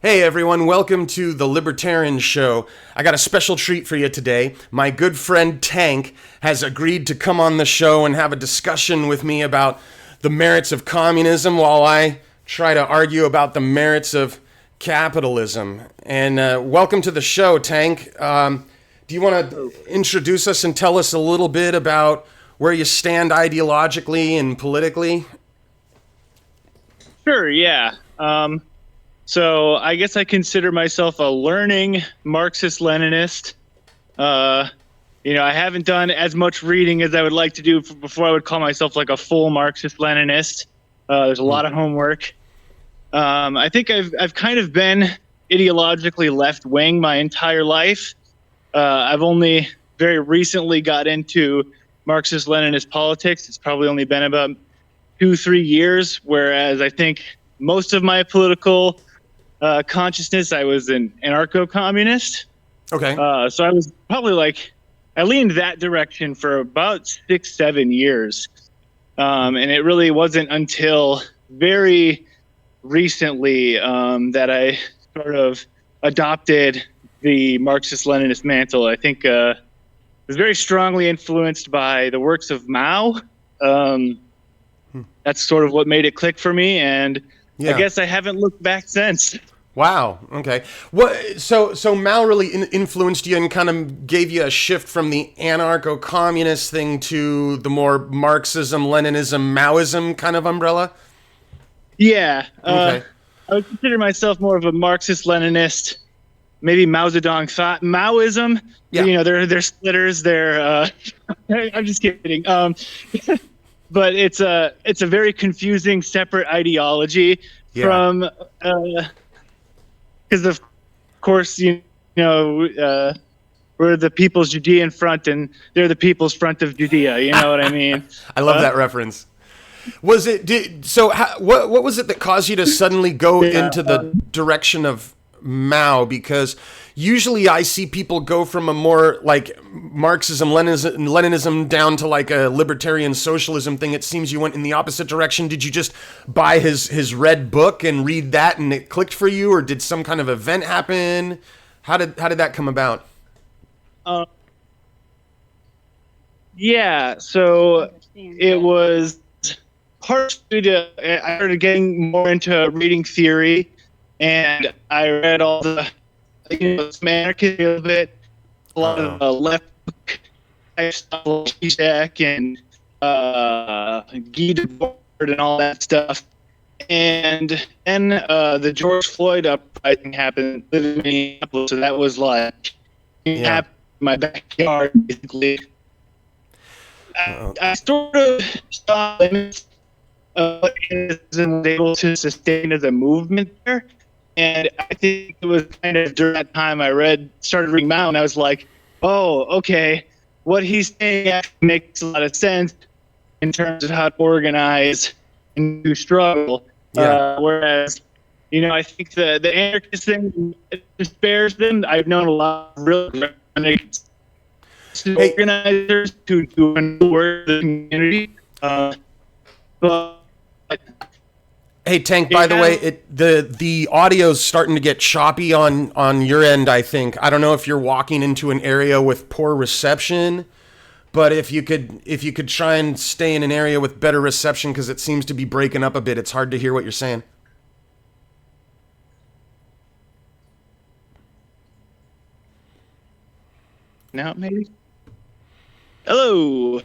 Hey everyone, welcome to the Libertarian Show. I got a special treat for you today. My good friend Tank has agreed to come on the show and have a discussion with me about the merits of communism while I try to argue about the merits of capitalism. And welcome to the show, Tank. Do you want to introduce us and tell us a little bit about where you stand ideologically and politically? Sure, yeah. So I guess I consider myself a learning Marxist-Leninist. I haven't done as much reading as I would like to do before I would call myself like a full Marxist-Leninist. There's a lot of homework. I think I've kind of been ideologically left-wing my entire life. I've only very recently got into Marxist-Leninist politics. It's probably only been about 2-3 years, whereas I think most of my political consciousness, I was an anarcho-communist. Okay. So I was probably I leaned that direction for about 6-7 years. And it really wasn't until very recently that I sort of adopted the Marxist-Leninist mantle. I think it was very strongly influenced by the works of Mao. That's sort of what made it click for me, and I guess I haven't looked back since. Wow. Okay. So Mao really influenced you and kind of gave you a shift from the anarcho-communist thing to the more Marxism, Leninism, Maoism kind of umbrella? Yeah. Okay. I would consider myself more of a Marxist-Leninist. Maybe Mao Zedong thought Maoism. Yeah. They're splitters. They're. I'm just kidding. But it's a very confusing separate ideology from. Because of course, we're the People's Judean Front, and they're the People's Front of Judea. You know what I mean? I love that reference. Was it? What was it that caused you to suddenly go into the direction of Mao? Because usually I see people go from a more like Marxism, Leninism down to like a libertarian socialism thing. It seems you went in the opposite direction. Did you just buy his red book and read that and it clicked for you, or did some kind of event happen? How did that come about? Yeah, so it was partially I started getting more into reading theory, and I read all the some anarchism a little bit, a lot of left type stuff like Zizek and Guy Debord and all that stuff. And then the George Floyd uprising happened in Minneapolis, so that was happened in my backyard, basically. I sort of saw limits of what anarchism was able to sustain as a movement there. And I think it was kind of during that time I started reading Mao, and I was like, oh, okay, what he's saying actually makes a lot of sense in terms of how to organize and to struggle. Whereas, I think the anarchist thing spares them. I've known a lot of real organizers to work the community. But Hey Tank, by the way, the audio's starting to get choppy on your end, I think. I don't know if you're walking into an area with poor reception, but if you could try and stay in an area with better reception, because it seems to be breaking up a bit. It's hard to hear what you're saying. Now maybe? Hello.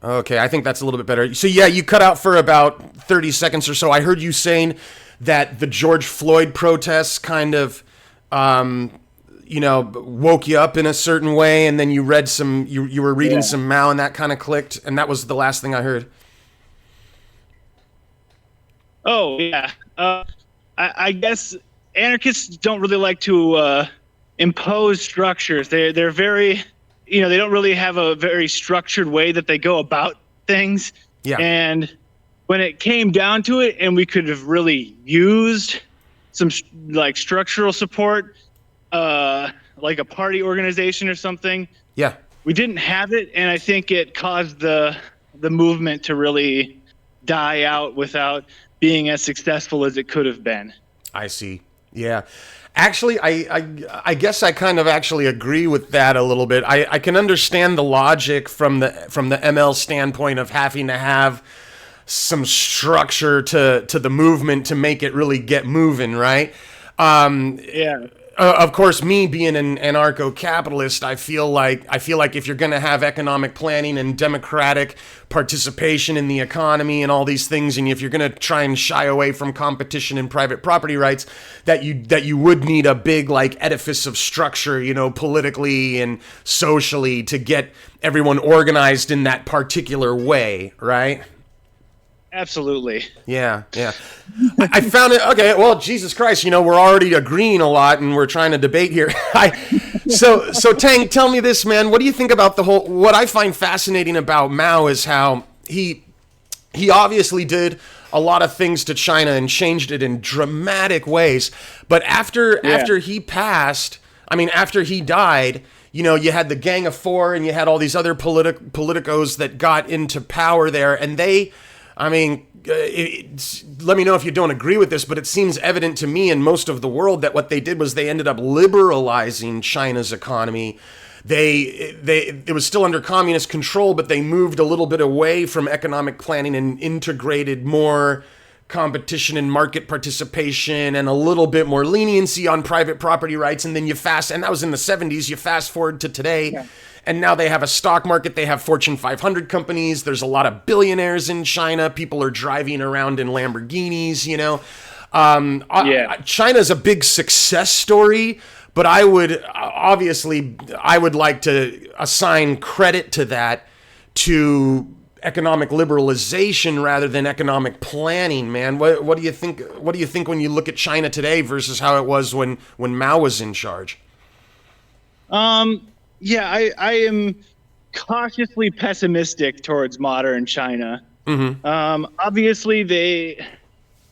Okay, I think that's a little bit better. So yeah, you cut out for about 30 seconds or so. I heard you saying that the George Floyd protests kind of, woke you up in a certain way, and then you read you were reading some Mao, and that kind of clicked, and that was the last thing I heard. Oh yeah, I guess anarchists don't really like to impose structures. They're very. They don't really have a very structured way that they go about things. Yeah. And when it came down to it, and we could have really used some structural support, like a party organization or something. Yeah. We didn't have it, and I think it caused the movement to really die out without being as successful as it could have been. I see. Yeah. Actually, I guess I kind of actually agree with that a little bit. I can understand the logic from the ML standpoint of having to have some structure to the movement to make it really get moving, right? Yeah. Of course, me being an anarcho-capitalist, I feel like if you're going to have economic planning and democratic participation in the economy and all these things, and if you're going to try and shy away from competition and private property rights, that you would need a big like edifice of structure, politically and socially to get everyone organized in that particular way, right? Absolutely. Yeah, yeah. I found it. Okay, well, Jesus Christ, we're already agreeing a lot, and we're trying to debate here. So Tang, tell me this, man. What do you think about the whole? What I find fascinating about Mao is how he obviously did a lot of things to China and changed it in dramatic ways. But after he passed, after he died, you had the Gang of Four, and you had all these other politicos that got into power there, and they. Let me know if you don't agree with this, but it seems evident to me and most of the world that what they did was they ended up liberalizing China's economy. It was still under communist control, but they moved a little bit away from economic planning and integrated more competition and market participation and a little bit more leniency on private property rights. And then and that was in the 70s, you fast forward to today. Yeah. And now they have a stock market. They have Fortune 500 companies. There's a lot of billionaires in China. People are driving around in Lamborghinis, China's a big success story, but I would like to assign credit to that to economic liberalization rather than economic planning, man. What do you think? What do you think when you look at China today versus how it was when Mao was in charge? Yeah, I am cautiously pessimistic towards modern China. Mm-hmm. Obviously, they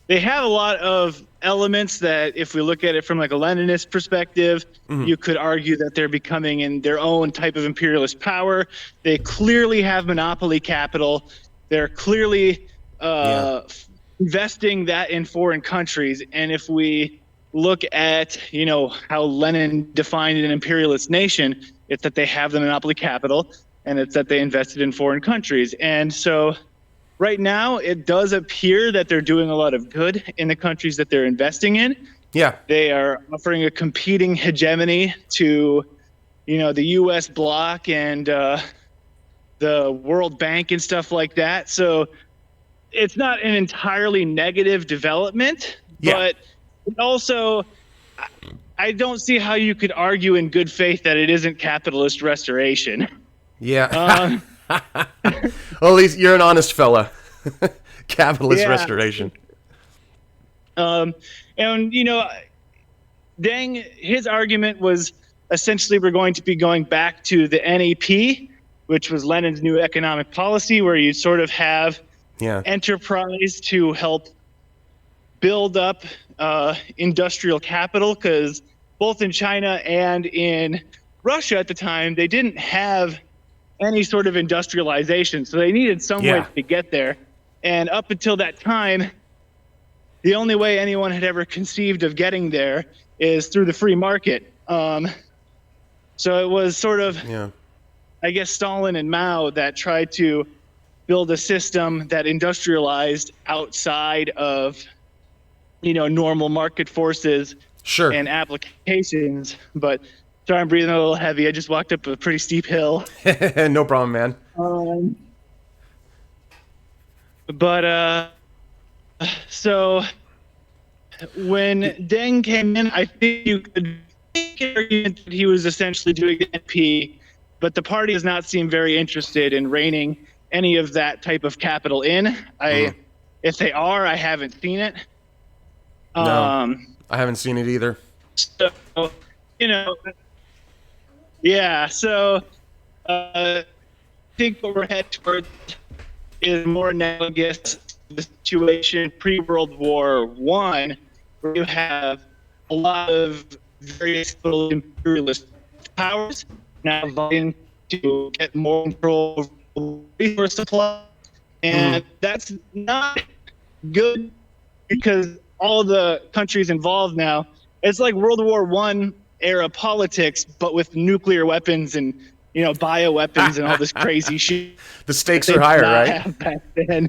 have a lot of elements that, if we look at it from like a Leninist perspective, mm-hmm. you could argue that they're becoming in their own type of imperialist power. They clearly have monopoly capital. They're clearly investing that in foreign countries. And if we look at, how Lenin defined an imperialist nation, it's that they have the monopoly capital, and it's that they invested in foreign countries. And so right now, it does appear that they're doing a lot of good in the countries that they're investing in. Yeah. They are offering a competing hegemony to, the U.S. bloc and the World Bank and stuff like that. So it's not an entirely negative development, but also I don't see how you could argue in good faith that it isn't capitalist restoration. Yeah. Well, at least you're an honest fella. Capitalist restoration. And, Deng, his argument was essentially we're going to be going back to the NEP, which was Lenin's new economic policy, where you sort of have enterprise to help build up industrial capital, because both in China and in Russia at the time, they didn't have any sort of industrialization. So they needed some way to get there. And up until that time, the only way anyone had ever conceived of getting there is through the free market. So it was sort of, I guess, Stalin and Mao that tried to build a system that industrialized outside of, normal market forces and applications. But sorry, I'm breathing a little heavy. I just walked up a pretty steep hill. No problem, man. So when Deng came in, I think you could make an argument that he was essentially doing the NP, but the party does not seem very interested in reining any of that type of capital in. If they are, I haven't seen it. No, I haven't seen it either. So, So I think what we're headed towards is more analogous to the situation pre-World War I, where you have a lot of various little imperialist powers now vying to get more control over the resource supply. And that's not good, because all the countries involved now it's like World War I era politics, but with nuclear weapons and bioweapons and all this crazy shit. The stakes They are did higher, not right? have back then.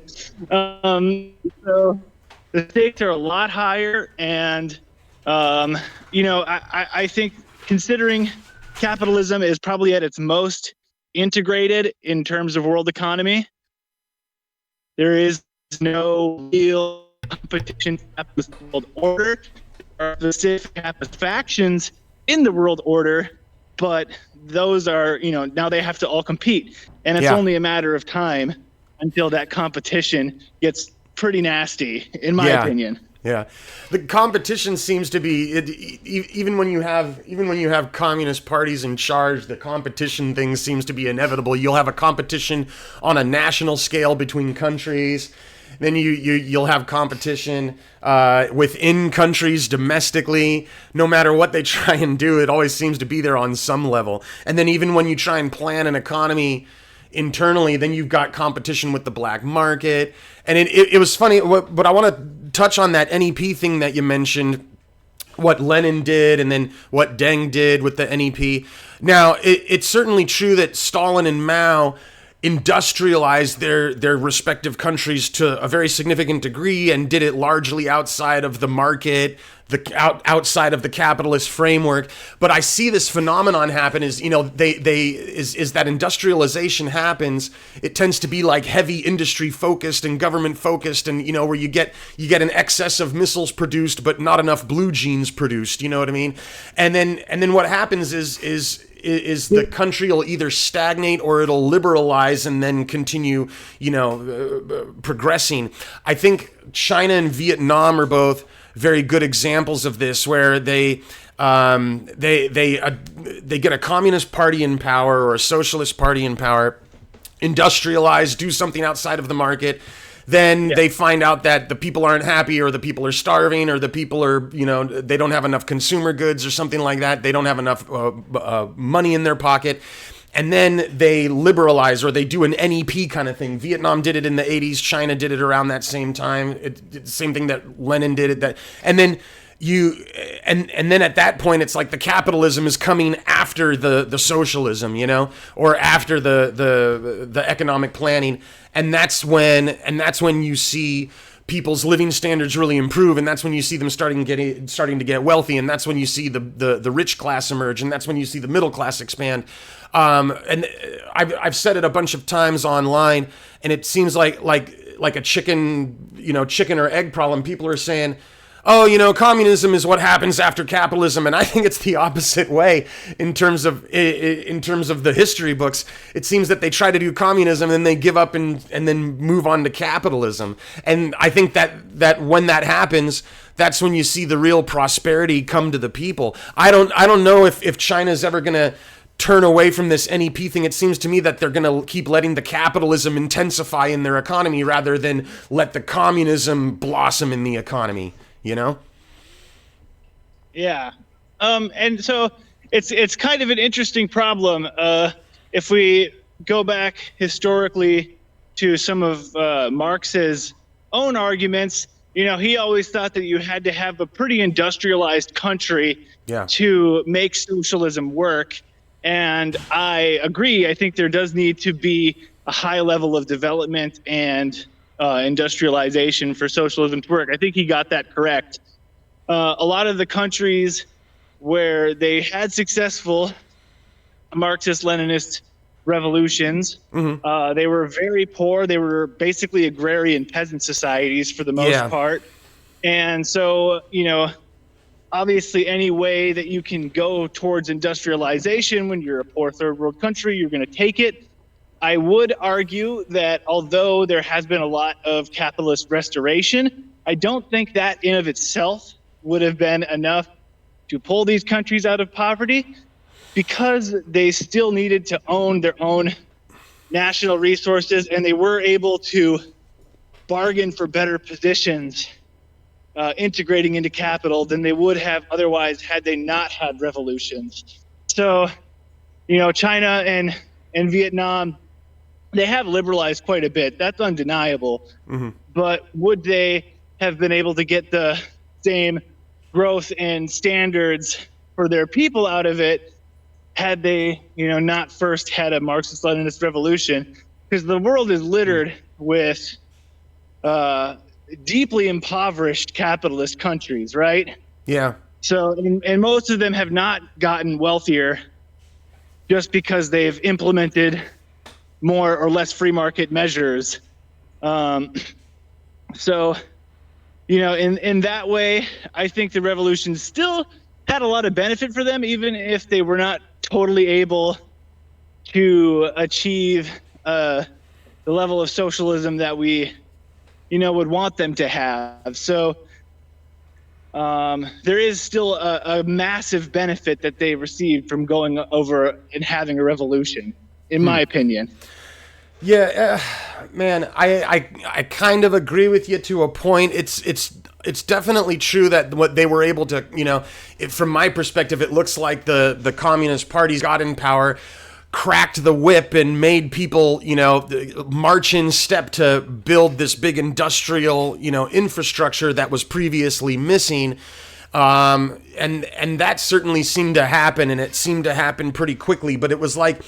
So the stakes are a lot higher, and I think considering capitalism is probably at its most integrated in terms of world economy, there is no real competition capitalist world order. There are specific capitalist factions in the world order, but those are, now they have to all compete. And it's only a matter of time until that competition gets pretty nasty, in my opinion. Yeah, the competition seems to be even when you have communist parties in charge, the competition thing seems to be inevitable. You'll have a competition on a national scale between countries. Then you'll have competition within countries domestically. No matter what they try and do, it always seems to be there on some level. And then even when you try and plan an economy internally, then you've got competition with the black market. And it was funny, but I want to touch on that NEP thing that you mentioned, what Lenin did and then what Deng did with the NEP. Now, it's certainly true that Stalin and Mao industrialized their respective countries to a very significant degree and did it largely outside of the market, outside of the capitalist framework. But I see this phenomenon happen is, that industrialization happens, it tends to be like heavy industry focused and government focused, and where you get an excess of missiles produced but not enough blue jeans produced, you know what I mean? And then what happens is the country will either stagnate or it'll liberalize and then continue, progressing. I think China and Vietnam are both very good examples of this, where they get a communist party in power or a socialist party in power, industrialize, do something outside of the market. Then they find out that the people aren't happy, or the people are starving, or the people are, they don't have enough consumer goods or something like that. They don't have enough money in their pocket. And then they liberalize, or they do an NEP kind of thing. Vietnam did it in the 80s. China did it around that same time. Same thing that Lenin did. And then and then at that point, it's like the capitalism is coming after the socialism, or after the economic planning. And that's when you see people's living standards really improve, and that's when you see them starting to get wealthy, and that's when you see the rich class emerge, and that's when you see the middle class expand. And I've said it a bunch of times online, and it seems like a chicken or egg problem. People are saying, oh, communism is what happens after capitalism, and I think it's the opposite way in terms of the history books. It seems that they try to do communism and then they give up and then move on to capitalism. And I think that when that happens, that's when you see the real prosperity come to the people. I don't know if China's ever going to turn away from this NEP thing. It seems to me that they're going to keep letting the capitalism intensify in their economy rather than let the communism blossom in the economy. Yeah. And so it's kind of an interesting problem. If we go back historically to some of Marx's own arguments, he always thought that you had to have a pretty industrialized country to make socialism work. And I agree. I think there does need to be a high level of development and industrialization for socialism to work. I think he got that correct. A lot of the countries where they had successful Marxist-Leninist revolutions, they were very poor. They were basically agrarian peasant societies for the most part. And so, obviously any way that you can go towards industrialization when you're a poor third world country, you're going to take it. I would argue that although there has been a lot of capitalist restoration, I don't think that in of itself would have been enough to pull these countries out of poverty, because they still needed to own their own national resources, and they were able to bargain for better positions integrating into capital than they would have otherwise had they not had revolutions. So, China and Vietnam, they have liberalized quite a bit. That's undeniable. But would they have been able to get the same growth in standards for their people out of it had they, not first had a Marxist-Leninist revolution, because the world is littered with deeply impoverished capitalist countries, right? Yeah. So, and most of them have not gotten wealthier just because they've implemented more or less free market measures. So, in that way, I think the revolution still had a lot of benefit for them, even if they were not totally able to achieve the level of socialism that we, would want them to have. So there is still a massive benefit that they received from going over and having a revolution, in my opinion. Yeah, man, I kind of agree with you to a point. It's definitely true that what they were able to, from my perspective, it looks like the Communist parties got in power, cracked the whip, and made people, march in step to build this big industrial, infrastructure that was previously missing. And that certainly seemed to happen, and it seemed to happen pretty quickly. But it was like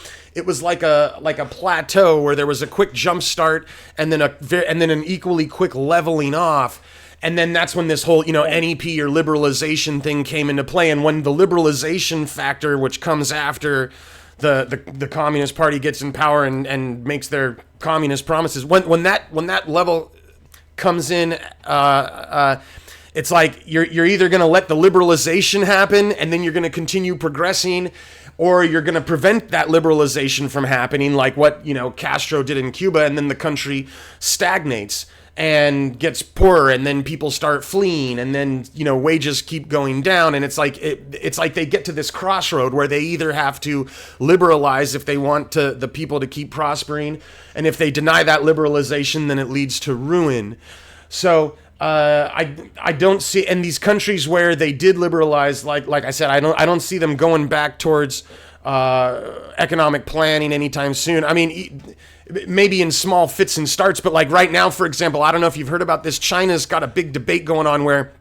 a plateau where there was a quick jump start, and then an equally quick leveling off. And then that's when this whole, NEP or liberalization thing came into play. And when the liberalization factor, which comes after the Communist Party gets in power and makes their communist promises, when that level comes in, it's like you're either going to let the liberalization happen and then you're going to continue progressing, or you're going to prevent that liberalization from happening, like what Castro did in Cuba, and then the country stagnates and gets poorer, and then people start fleeing, and then wages keep going down, and it's like they get to this crossroad where they either have to liberalize if they want the people to keep prospering, and if they deny that liberalization, then it leads to ruin. So I don't see, and these countries where they did liberalize, like I said, I don't see them going back towards economic planning anytime soon. I mean, maybe in small fits and starts, but like right now, for example, I don't know if you've heard about this, China's got a big debate going on where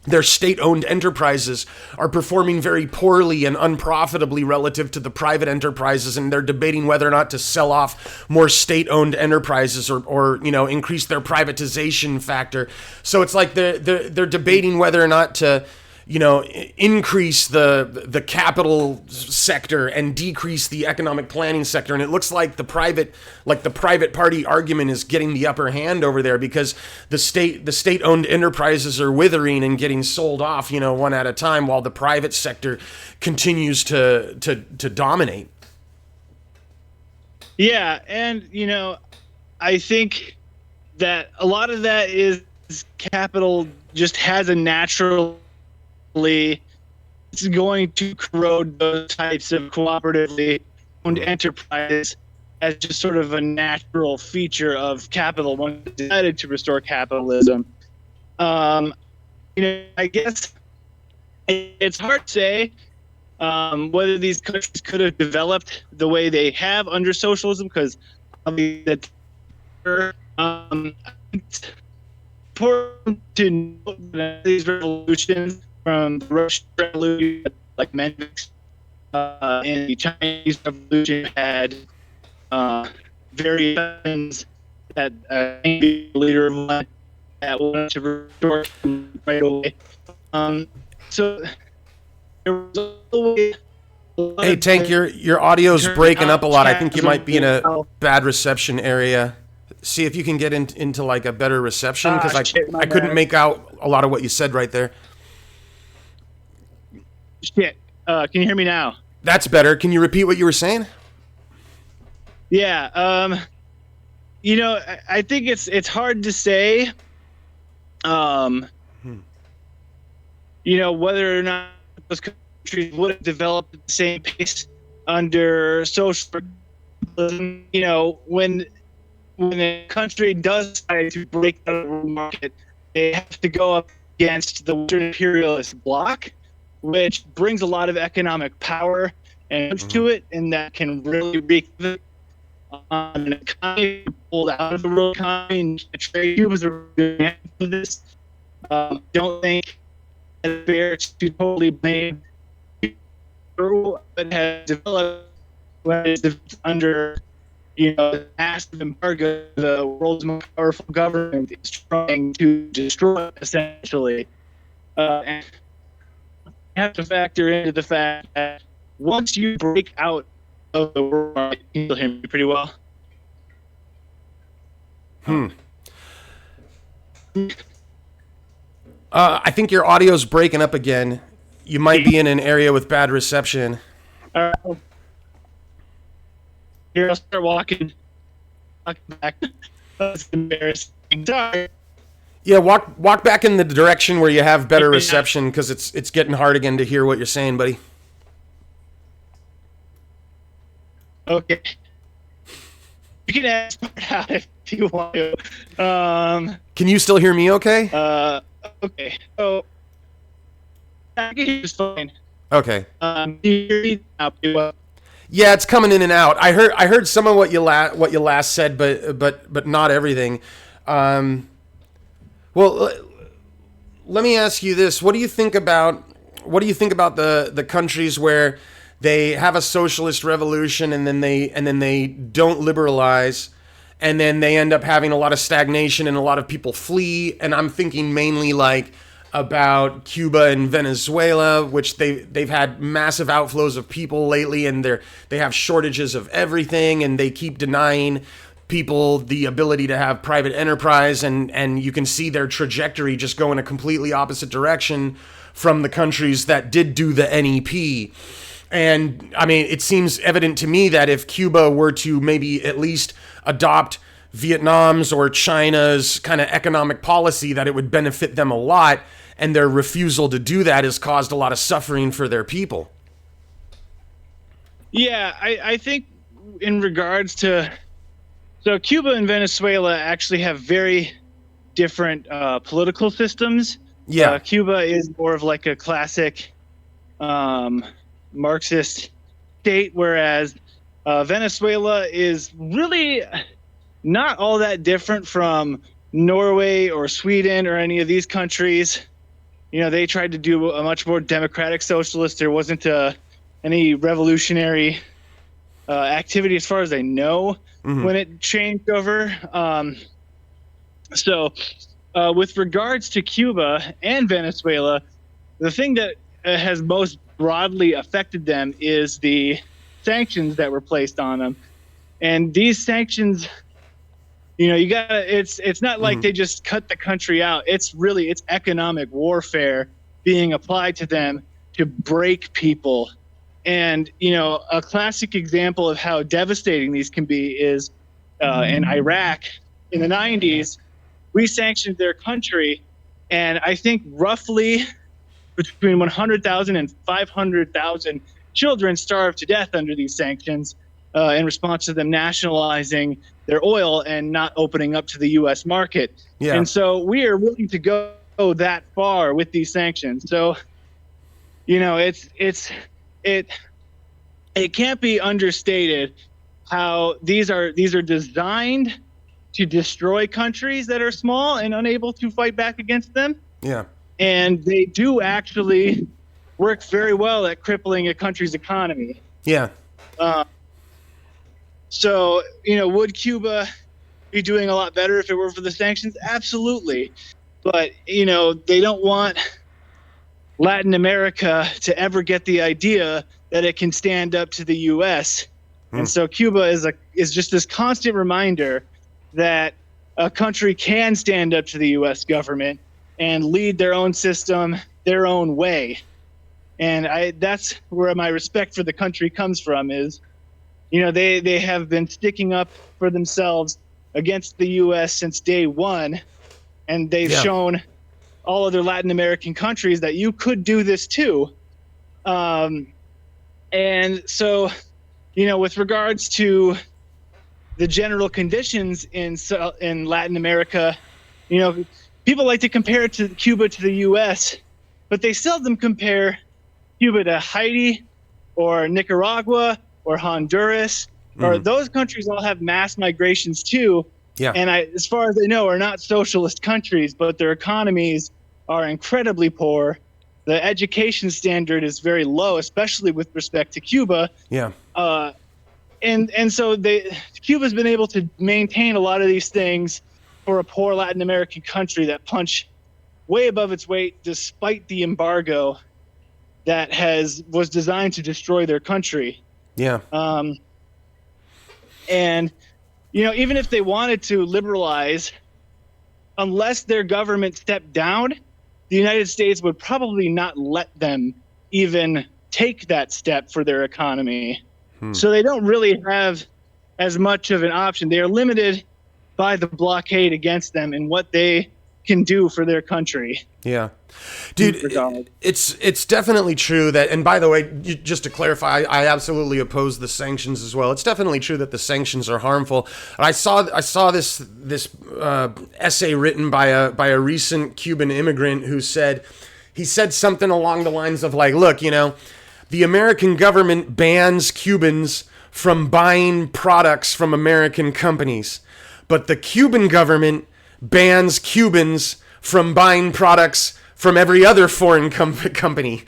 their state-owned enterprises are performing very poorly and unprofitably relative to the private enterprises, and they're debating whether or not to sell off more state-owned enterprises or increase their privatization factor. So it's like they're debating whether or not to increase the capital sector and decrease the economic planning sector. And it looks like the private party argument is getting the upper hand over there, because the state-owned enterprises are withering and getting sold off, one at a time, while the private sector continues to dominate. Yeah, and I think that a lot of that is capital just has a natural, it's going to corrode those types of cooperatively owned enterprises as just sort of a natural feature of capital when it's decided to restore capitalism. I guess it's hard to say whether these countries could have developed the way they have under socialism, because it's important to note that these revolutions, from the Russian Revolution, like Mendex, and the Chinese Revolution, had variations that the leader of one that wanted to restore right away. So there was always Hey Tank, your audio's breaking up a lot. I think you might be in a bad reception area. See if you can get into like a better reception, because I couldn't make out a lot of what you said right there. Shit. Can you hear me now? That's better. Can you repeat what you were saying? Yeah. I think it's hard to say, whether or not those countries would have developed at the same pace under social capitalism. When a country does decide to break out of the world market, they have to go up against the Western imperialist bloc, which brings a lot of economic power and to it, and that can really wreak on an economy pulled out of the world economy. And trade was a good example of this. Don't think fair to totally blame what has developed when it's under massive embargo. The world's most powerful government is trying to destroy it, essentially. And you have to factor into the fact that once you break out of the world, can you still hear me pretty well? I think your audio's breaking up again. You might be in an area with bad reception. All right. Here, I'll start walking back. That's embarrassing. Sorry. Yeah, walk back in the direction where you have better reception, because it's getting hard again to hear what you're saying, buddy. Okay. You can ask out if you want to. Can you still hear me okay? Okay. So, I can hear you fine. Okay. Do you hear me now pretty well? Yeah, it's coming in and out. I heard some of what you last said, but not everything. Well, let me ask you this: what do you think about the countries where they have a socialist revolution and then they don't liberalize, and then they end up having a lot of stagnation and a lot of people flee? And I'm thinking mainly like about Cuba and Venezuela, which they've had massive outflows of people lately, and they have shortages of everything, and they keep denying people the ability to have private enterprise, and you can see their trajectory just go in a completely opposite direction from the countries that did do the NEP. And I mean, it seems evident to me that if Cuba were to maybe at least adopt Vietnam's or China's kind of economic policy, that it would benefit them a lot, and their refusal to do that has caused a lot of suffering for their people. Yeah, I think in regards to... So Cuba and Venezuela actually have very different political systems. Yeah. Cuba is more of like a classic Marxist state, whereas Venezuela is really not all that different from Norway or Sweden or any of these countries. They tried to do a much more democratic socialist. There wasn't any revolutionary activity, as far as I know, when it changed over. So with regards to Cuba and Venezuela, the thing that has most broadly affected them is the sanctions that were placed on them. And these sanctions, it's not like they just cut the country out. It's economic warfare being applied to them to break people. And, a classic example of how devastating these can be is in Iraq in the 90s. We sanctioned their country, and I think roughly between 100,000 and 500,000 children starved to death under these sanctions in response to them nationalizing their oil and not opening up to the U.S. market. Yeah. And so we are willing to go that far with these sanctions. So, it can't be understated how these are designed to destroy countries that are small and unable to fight back against them. Yeah. And they do actually work very well at crippling a country's economy. Yeah. So, would Cuba be doing a lot better if it were for the sanctions? Absolutely. But, they don't want Latin America to ever get the idea that it can stand up to the U.S. And so Cuba is just this constant reminder that a country can stand up to the U.S. government and lead their own system their own way. And that's where my respect for the country comes from is, they have been sticking up for themselves against the U.S. since day one. And they've shown all other Latin American countries that you could do this too. And so, with regards to the general conditions in Latin America, people like to compare it to Cuba to the U.S., but they seldom compare Cuba to Haiti or Nicaragua or Honduras, or those countries all have mass migrations too. Yeah. And as far as I know, are not socialist countries, but their economies are incredibly poor. the education standard is very low, especially with respect to Cuba. Yeah. And so Cuba's been able to maintain a lot of these things for a poor Latin American country that punch way above its weight, despite the embargo that was designed to destroy their country. Yeah. And even if they wanted to liberalize, unless their government stepped down, the United States would probably not let them even take that step for their economy. So they don't really have as much of an option. They are limited by the blockade against them and what they can do for their country. Yeah. Dude, it's definitely true that, and by the way, just to clarify, I absolutely oppose the sanctions as well. It's definitely true that the sanctions are harmful. I saw this essay written by a recent Cuban immigrant who said something along the lines of like, look, the American government bans Cubans from buying products from American companies, but the Cuban government bans Cubans from buying products from every other foreign company.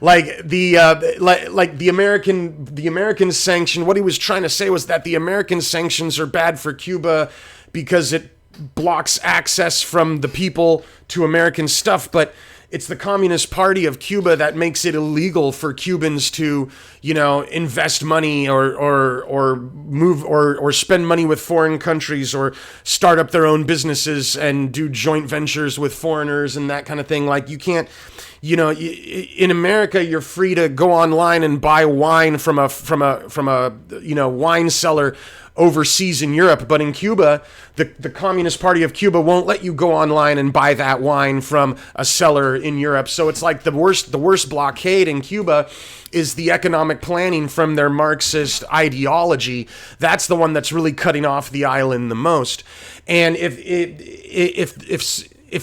Like the American sanction. What he was trying to say was that the American sanctions are bad for Cuba because it blocks access from the people to American stuff, but it's the Communist Party of Cuba that makes it illegal for Cubans to, invest money or move or spend money with foreign countries or start up their own businesses and do joint ventures with foreigners and that kind of thing. Like you can't, in America, you're free to go online and buy wine from a wine cellar overseas in Europe, but in Cuba, the Communist Party of Cuba won't let you go online and buy that wine from a cellar in Europe. So it's like the worst blockade in Cuba is the economic planning from their Marxist ideology. That's the one that's really cutting off the island the most. And if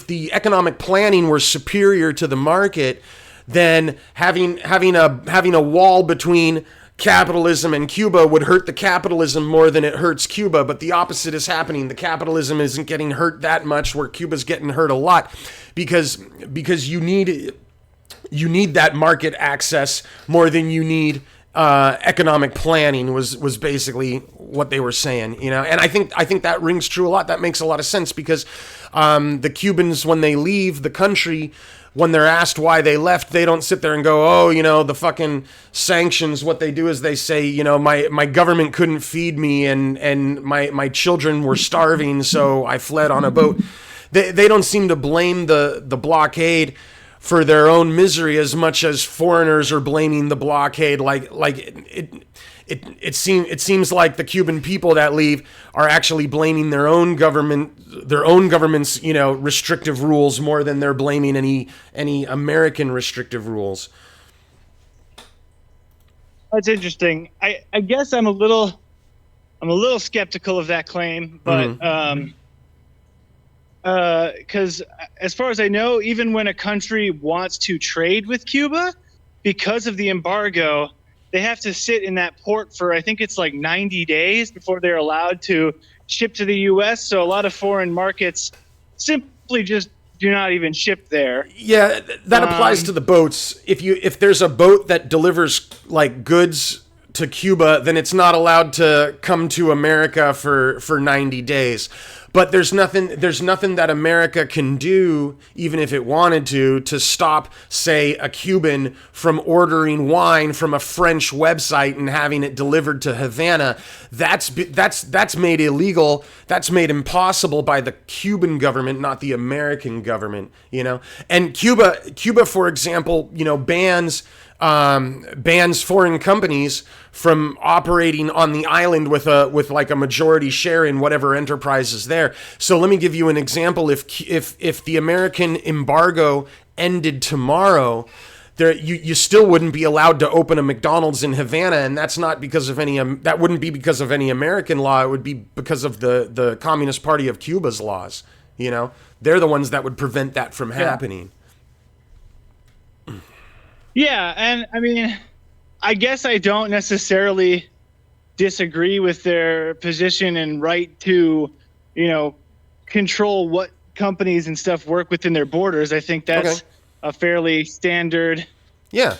the economic planning were superior to the market, then having a wall between capitalism and Cuba would hurt the capitalism more than it hurts Cuba, but the opposite is happening. The capitalism isn't getting hurt that much, where Cuba's getting hurt a lot, because you need that market access more than you need economic planning. Was basically what they were saying, And I think that rings true a lot. That makes a lot of sense because the Cubans, when they leave the country, when they're asked why they left, they don't sit there and go, the fucking sanctions. What they do is they say, my government couldn't feed me and my children were starving, so I fled on a boat. They don't seem to blame the blockade for their own misery as much as foreigners are blaming the blockade. It seems like the Cuban people that leave are actually blaming their own government's restrictive rules more than they're blaming any American restrictive rules. That's interesting. I guess I'm a little skeptical of that claim, but because as far as I know, even when a country wants to trade with Cuba, because of the embargo, they have to sit in that port for, I think it's like 90 days before they're allowed to ship to the U.S. So a lot of foreign markets simply just do not even ship there. Yeah, that applies to the boats. If there's a boat that delivers like goods to Cuba, then it's not allowed to come to America for 90 days. But there's nothing that America can do, even if it wanted to stop, say, a Cuban from ordering wine from a French website and having it delivered to Havana. That's made illegal. That's made impossible by the Cuban government, not the American government. And Cuba, for example, bans foreign companies from operating on the island with like a majority share in whatever enterprise is there. So let me give you an example. If the American embargo ended tomorrow, you still wouldn't be allowed to open a McDonald's in Havana, and that's not because of that wouldn't be because of any American law. It would be because of the Communist Party of Cuba's laws. They're the ones that would prevent that from happening. Yeah, and I mean, I guess I don't necessarily disagree with their position and right to, control what companies and stuff work within their borders. I think that's a fairly standard Yeah.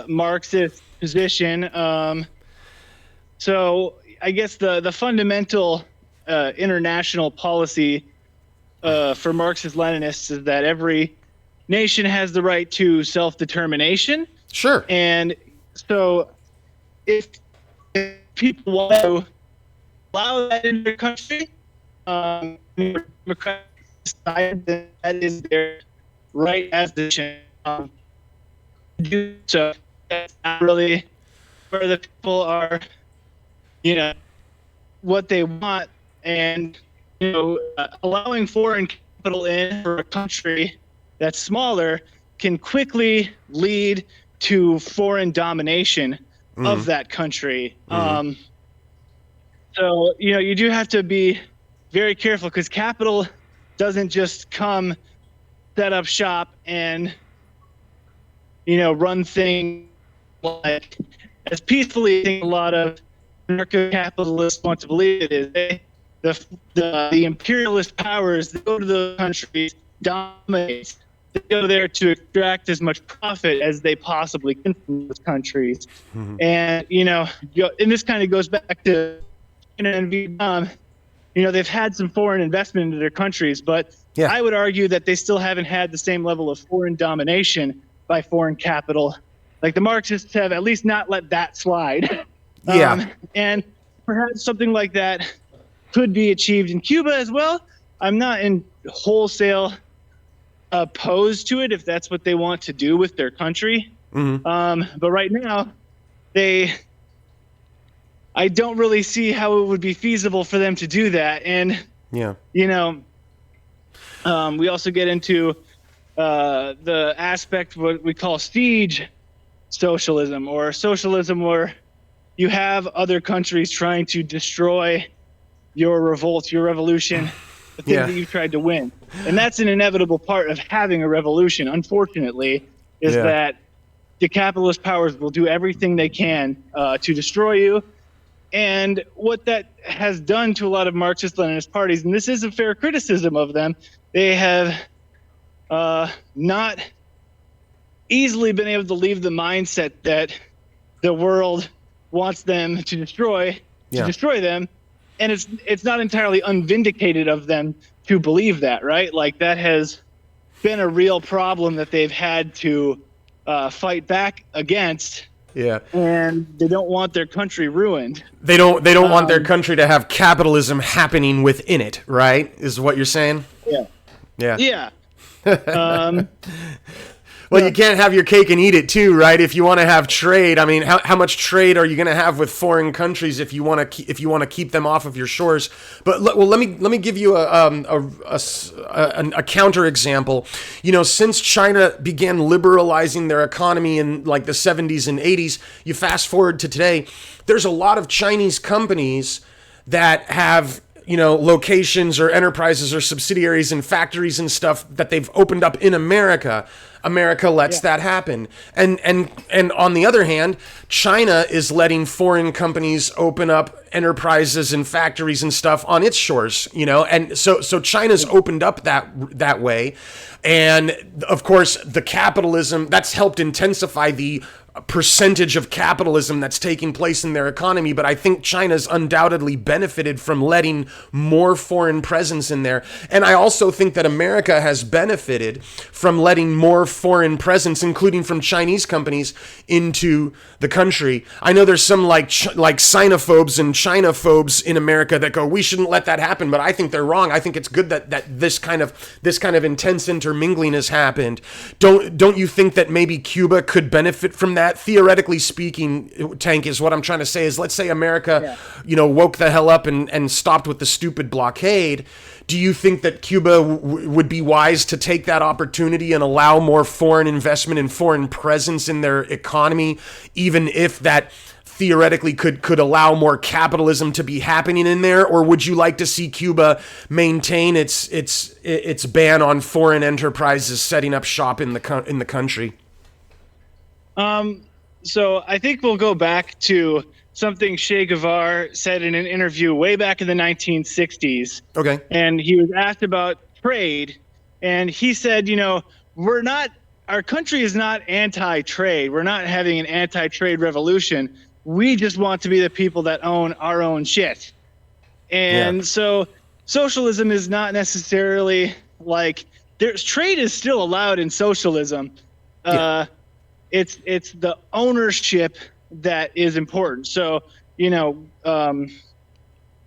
Marxist position. So I guess the fundamental international policy for Marxist-Leninists is that every nation has the right to self-determination. Sure. And so if people want to allow that in their country, democratic society, that is their right as the nation to do so. That's not really where the people are, what they want, and allowing foreign capital in for a country that's smaller can quickly lead to foreign domination of that country. So you do have to be very careful, because capital doesn't just come, set up shop, and run things like as peacefully as I think a lot of anarcho-capitalists want to believe it is. The imperialist powers, they go to those countries, dominate. They go there to extract as much profit as they possibly can from those countries. And and this kind of goes back to China and Vietnam. They've had some foreign investment into their countries, but I would argue that they still haven't had the same level of foreign domination by foreign capital. Like the Marxists have at least not let that slide. And perhaps something like that could be achieved in Cuba as well. I'm not in wholesale opposed to it if that's what they want to do with their country. But right now, I don't really see how it would be feasible for them to do that. And we also get into the aspect what we call siege socialism, or socialism where you have other countries trying to destroy your revolt, your revolution, the thing that you've tried to win. And that's an inevitable part of having a revolution, unfortunately, is that the capitalist powers will do everything they can to destroy you. And what that has done to a lot of Marxist-Leninist parties, and this is a fair criticism of them, they have not easily been able to leave the mindset that the world wants them to destroy them, and it's not entirely unvindicated of them to believe that, right? Like that has been a real problem that they've had to fight back against. And they don't want their country ruined. They don't want their country to have capitalism happening within it, right? Is what you're saying? Yeah. Well, you can't have your cake and eat it too, right? If you want to have trade, I mean, how much trade are you going to have with foreign countries if you want to keep them off of your shores? But let me give you a counter example. Since China began liberalizing their economy in like the 70s and 80s, you fast forward to today, there's a lot of Chinese companies that have locations or enterprises or subsidiaries and factories and stuff that they've opened up in America. America lets that happen. And on the other hand, China is letting foreign companies open up enterprises and factories and stuff on its shores, and so China's opened up that way. And of course, the capitalism that's helped intensify the percentage of capitalism that's taking place in their economy, but I think China's undoubtedly benefited from letting more foreign presence in there. And I also think that America has benefited from letting more foreign presence, including from Chinese companies, into the country. I know there's some like xenophobes and Chinophobes in America that go, we shouldn't let that happen, but I think they're wrong. I think it's good that this kind of intense intermingling has happened. Don't you think that maybe Cuba could benefit from that? Theoretically speaking, Tank, is what I'm trying to say is, let's say America, woke the hell up and stopped with the stupid blockade. Do you think that Cuba would be wise to take that opportunity and allow more foreign investment and foreign presence in their economy, even if that theoretically could allow more capitalism to be happening in there? Or would you like to see Cuba maintain its ban on foreign enterprises setting up shop in the country? So I think we'll go back to something Che Guevara said in an interview way back in the 1960s. Okay. And he was asked about trade, and he said, we're not our country is not anti-trade. We're not having an anti-trade revolution. We just want to be the people that own our own shit. And so socialism is not necessarily like trade is still allowed in socialism. It's the ownership that is important. So,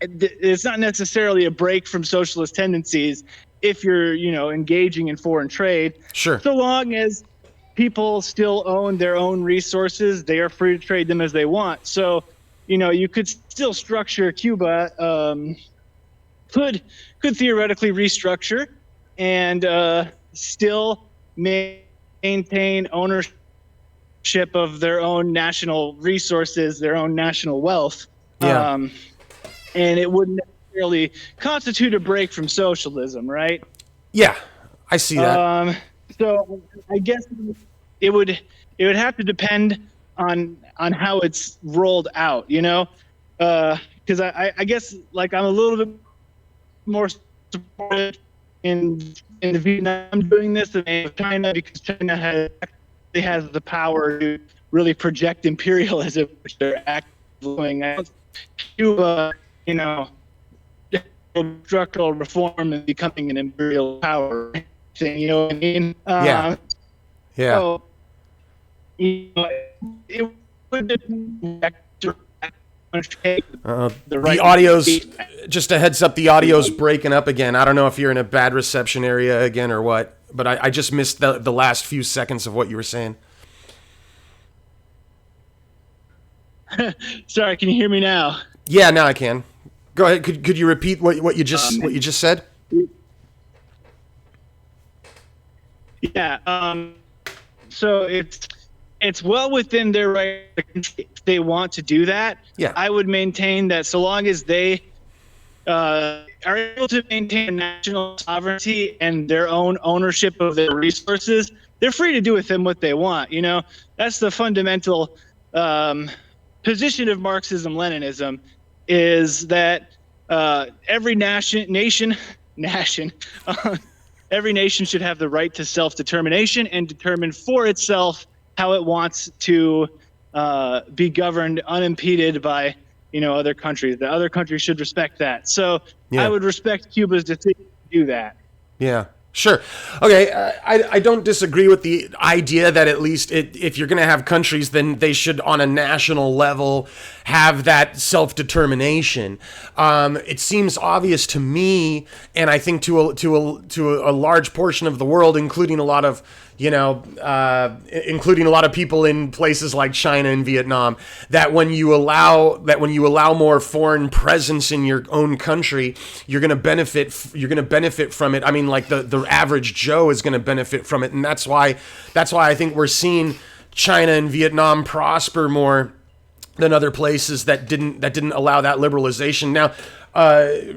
it's not necessarily a break from socialist tendencies if you're, engaging in foreign trade. Sure. So long as people still own their own resources, they are free to trade them as they want. So, you could still structure Cuba, could theoretically restructure and still maintain ownership of their own national resources, their own national wealth. And it wouldn't necessarily constitute a break from socialism, right? Yeah, I see that. So I guess it would have to depend on how it's rolled out, because I guess like I'm a little bit more supportive in the Vietnam doing this than China, because China has the power to really project imperialism, which they're actively doing. Cuba, structural reform and becoming an imperial power thing, you know what I mean? So, it would the audio's, just a heads up, the audio's breaking up again. I don't know if you're in a bad reception area again or what, but I just missed the last few seconds of what you were saying. Sorry, can you hear me now? Yeah, now I can. Go ahead. Could you repeat what you just said? Yeah. So it's well within their right if they want to do that. Yeah. I would maintain that so long as they are able to maintain national sovereignty and their own ownership of their resources, they're free to do with them what they want. That's the fundamental position of Marxism-Leninism, is that every nation every nation should have the right to self-determination and determine for itself how it wants to be governed unimpeded by other countries. The other countries should respect that. So I would respect Cuba's decision to do that. Yeah. Sure. Okay. I don't disagree with the idea that at least if you're going to have countries, then they should, on a national level, have that self-determination. It seems obvious to me, and I think to a large portion of the world, including a lot of people in places like China and Vietnam, that when you allow more foreign presence in your own country, you're going to benefit from it. I mean, like the average Joe is going to benefit from it, and that's why I think we're seeing China and Vietnam prosper more than other places that didn't allow that liberalization. Now,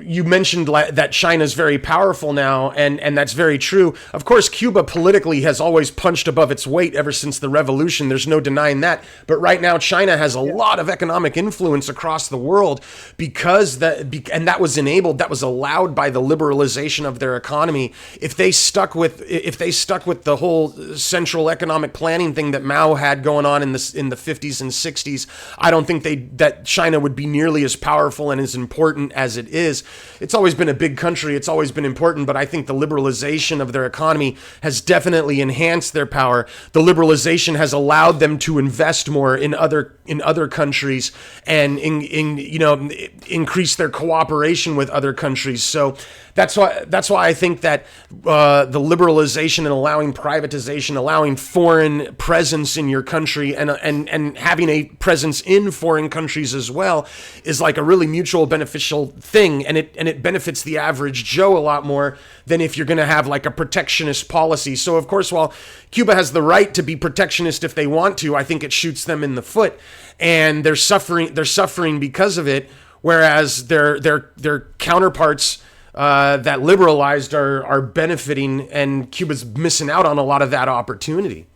you mentioned that China's very powerful now, and that's very true. Of course, Cuba politically has always punched above its weight ever since the revolution. There's no denying that. But right now, China has a lot of economic influence across the world and that was allowed by the liberalization of their economy. If they stuck with the whole central economic planning thing that Mao had going on in the 50s and 60s, I don't think that China would be nearly as powerful and as important as it is. It's always been a big country. It's always been important, but I think the liberalization of their economy has definitely enhanced their power. The liberalization has allowed them to invest more in other countries and increase their cooperation with other countries. So that's why I think that the liberalization and allowing privatization, allowing foreign presence in your country, and having a presence in foreign countries as well, is like a really mutual beneficial thing, and it benefits the average Joe a lot more than if you're going to have like a protectionist policy. So of course, while Cuba has the right to be protectionist if they want to, I think it shoots them in the foot, and they're suffering because of it, whereas their counterparts that liberalized are benefiting, and Cuba's missing out on a lot of that opportunity.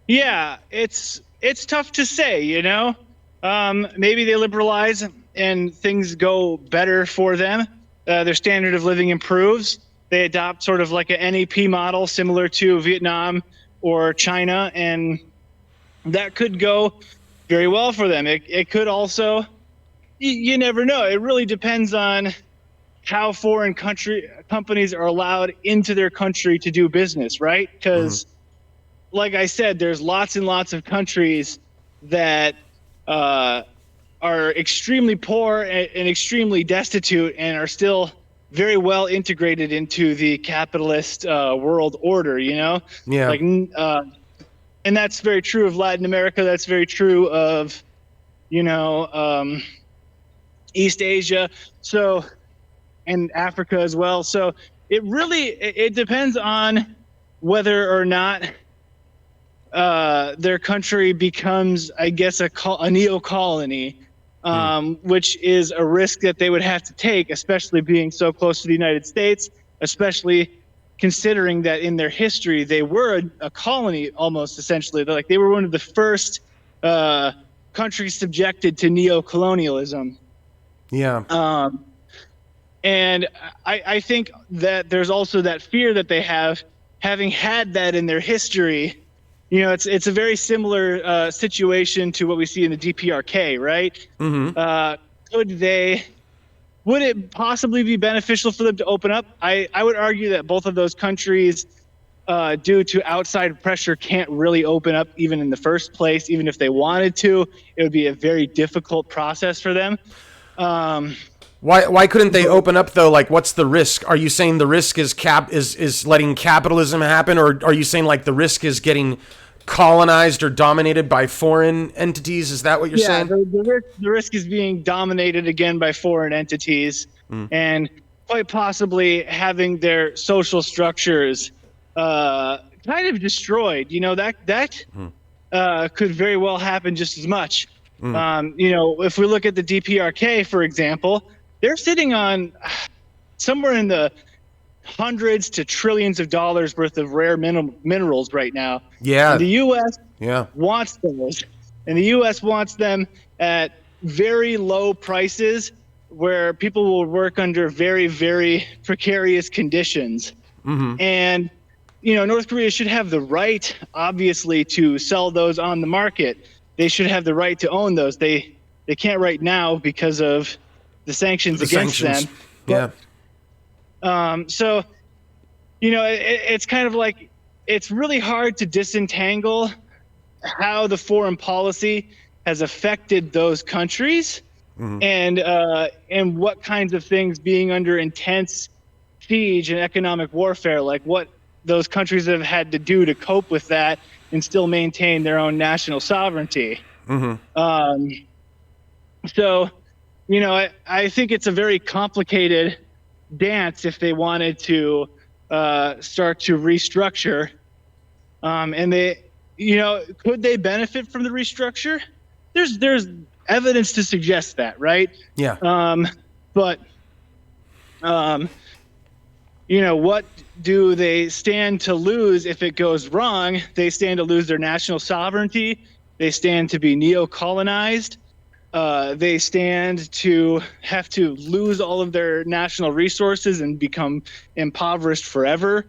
Yeah, it's tough to say, maybe they liberalize and things go better for them. Their standard of living improves. they adopt sort of like an NEP model similar to Vietnam or China, and that could go very well for them. It could also, you never know. It really depends on how foreign companies are allowed into their country to do business, right? Because, like I said, there's lots and lots of countries that are extremely poor and extremely destitute and are still very well integrated into the capitalist world order, you know? Yeah. Like, and that's very true of Latin America. That's very true of, you know, East Asia. So, and Africa as well. So it depends on whether or not their country becomes, I guess, a neo-colony, which is a risk that they would have to take, especially being so close to the United States, especially considering that in their history they were a colony almost, essentially. They were one of the first countries subjected to neo-colonialism. Yeah. And I think that there's also that fear that they have, having had that in their history. You know, it's a very similar situation to what we see in the DPRK, right? Would it possibly be beneficial for them to open up? I would argue that both of those countries, due to outside pressure, can't really open up even in the first place. Even if they wanted to, it would be a very difficult process for them. Why couldn't they open up though? Like, what's the risk? Are you saying the risk is letting capitalism happen, or are you saying like the risk is getting colonized or dominated by foreign entities? Is that what you're saying? The risk is being dominated again by foreign entities, and quite possibly having their social structures kind of destroyed. You know, that could very well happen just as much. You know, if we look at the DPRK, for example, they're sitting on somewhere in the hundreds to trillions of dollars worth of rare minerals right now. Yeah. And the U.S. wants those. And the U.S. wants them at very low prices where people will work under very, very precarious conditions. And, you know, North Korea should have the right, obviously, to sell those on the market. They should have the right to own those. They can't right now because of the sanctions against them. Yeah. So, you know, it's kind of like, it's really hard to disentangle how the foreign policy has affected those countries and what kinds of things being under intense siege and economic warfare, like what those countries have had to do to cope with that and still maintain their own national sovereignty. So, you know, I think it's a very complicated dance if they wanted to start to restructure. And they, you know, could they benefit from the restructure? There's evidence to suggest that, right? Yeah. But, you know, what do they stand to lose if it goes wrong? They stand to lose their national sovereignty. They stand to be neo-colonized. They stand to have to lose all of their national resources and become impoverished forever,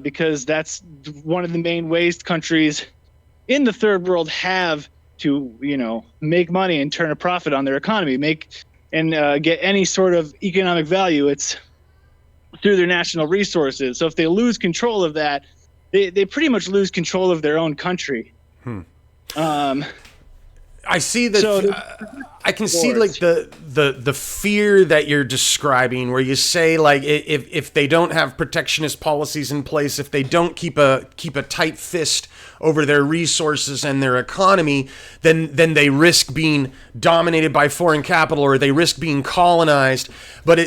because that's one of the main ways countries in the third world have to, you know, make money and turn a profit on their economy, get any sort of economic value. It's through their national resources. So if they lose control of that, they pretty much lose control of their own country. I see that. I can see like the fear that you're describing, where you say like if they don't have protectionist policies in place, if they don't keep a tight fist over their resources and their economy, then they risk being dominated by foreign capital, or they risk being colonized. But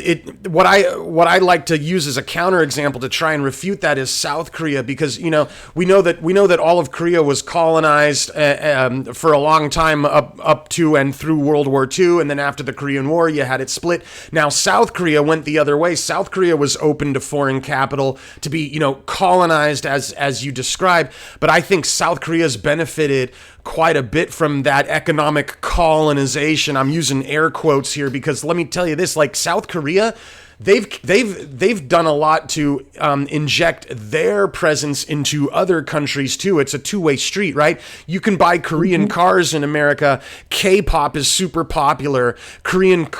what I like to use as a counterexample to try and refute that is South Korea, because we know that all of Korea was colonized for a long time up to and through World War II, and then after the Korean War you had it split. Now South Korea went the other way. South Korea was open to foreign capital, to be colonized as you described, but I think South Korea's benefited quite a bit from that economic colonization. I'm using air quotes here because let me tell you this, like South Korea, they've done a lot to inject their presence into other countries too. It's a two-way street, right? You can buy Korean cars in America. K-pop is super popular.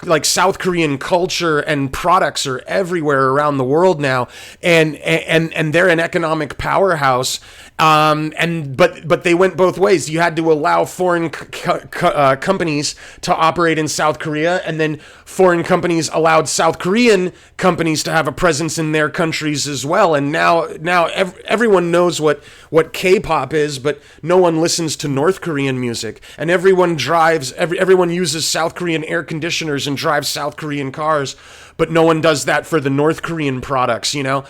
Like South Korean culture and products are everywhere around the world now, and they're an economic powerhouse. But they went both ways. You had to allow foreign companies to operate in South Korea, and then foreign companies allowed South Korean companies to have a presence in their countries as well. And now everyone knows what K-pop is, but no one listens to North Korean music. And everyone uses South Korean air conditioners and drives South Korean cars, but no one does that for the North Korean products, you know?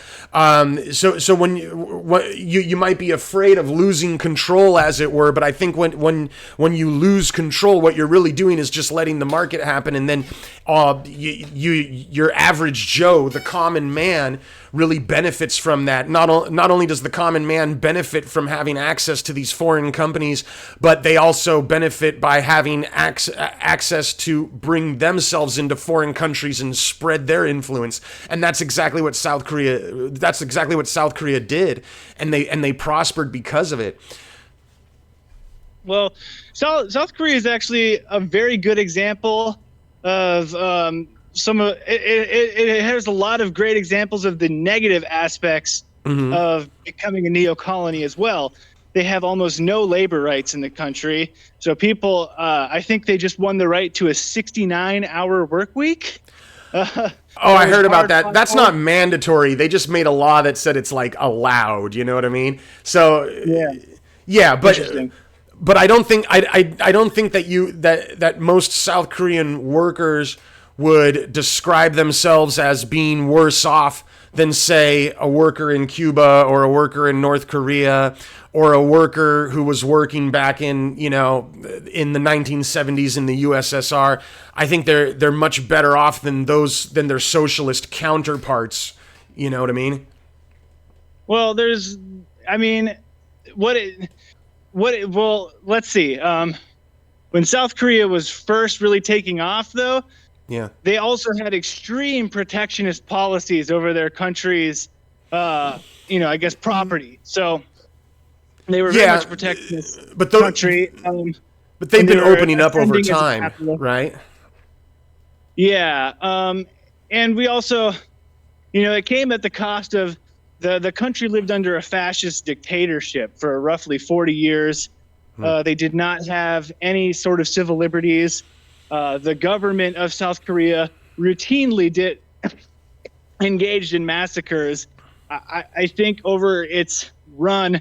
So when you might be afraid of losing control, as it were, but I think when you lose control, what you're really doing is just letting the market happen, and then your average Joe, the common man, really benefits from that. Not only does the common man benefit from having access to these foreign companies, but they also benefit by having access to bring themselves into foreign countries and spread their influence. And that's exactly what South Korea did, and they prospered because of it. Well, South Korea is actually a very good example of it has a lot of great examples of the negative aspects of becoming a neo-colony as well. They have almost no labor rights in the country. So people, I think they just won the right to a 69-hour work week. I heard about that. That's not mandatory. They just made a law that said it's like allowed. You know what I mean? So yeah, but I don't think I don't think that most South Korean workers would describe themselves as being worse off than, say, a worker in Cuba or a worker in North Korea or a worker who was working back in the 1970s in the USSR. I think they're much better off than their socialist counterparts. You know what I mean? Well, let's see. When South Korea was first really taking off, though, they also had extreme protectionist policies over their country's, property. So they were very much protectionist country. But they've been opening up over time, right? Yeah. And we also, it came at the cost of the country lived under a fascist dictatorship for roughly 40 years. They did not have any sort of civil liberties. The government of South Korea routinely engaged in massacres. I think over its run,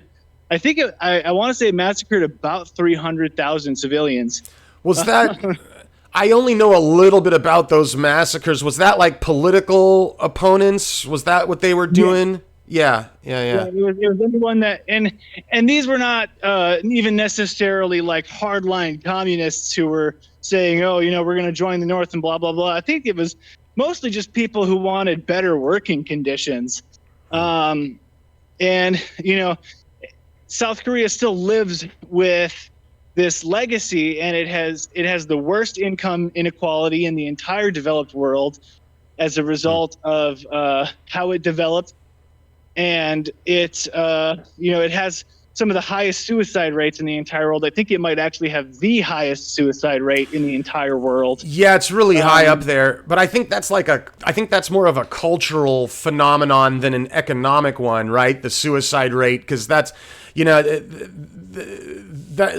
I want to say it massacred about 300,000 civilians. Was that? I only know a little bit about those massacres. Was that like political opponents? Was that what they were doing? Yeah. It was anyone that, and these were not even necessarily like hardline communists who were saying, we're going to join the North and blah, blah, blah. I think it was mostly just people who wanted better working conditions. South Korea still lives with this legacy, and it has the worst income inequality in the entire developed world as a result of how it developed. And it has some of the highest suicide rates in the entire world. I think it might actually have the highest suicide rate in the entire world. Yeah, it's really high up there. But I think that's more of a cultural phenomenon than an economic one, right? The suicide rate, because that's, that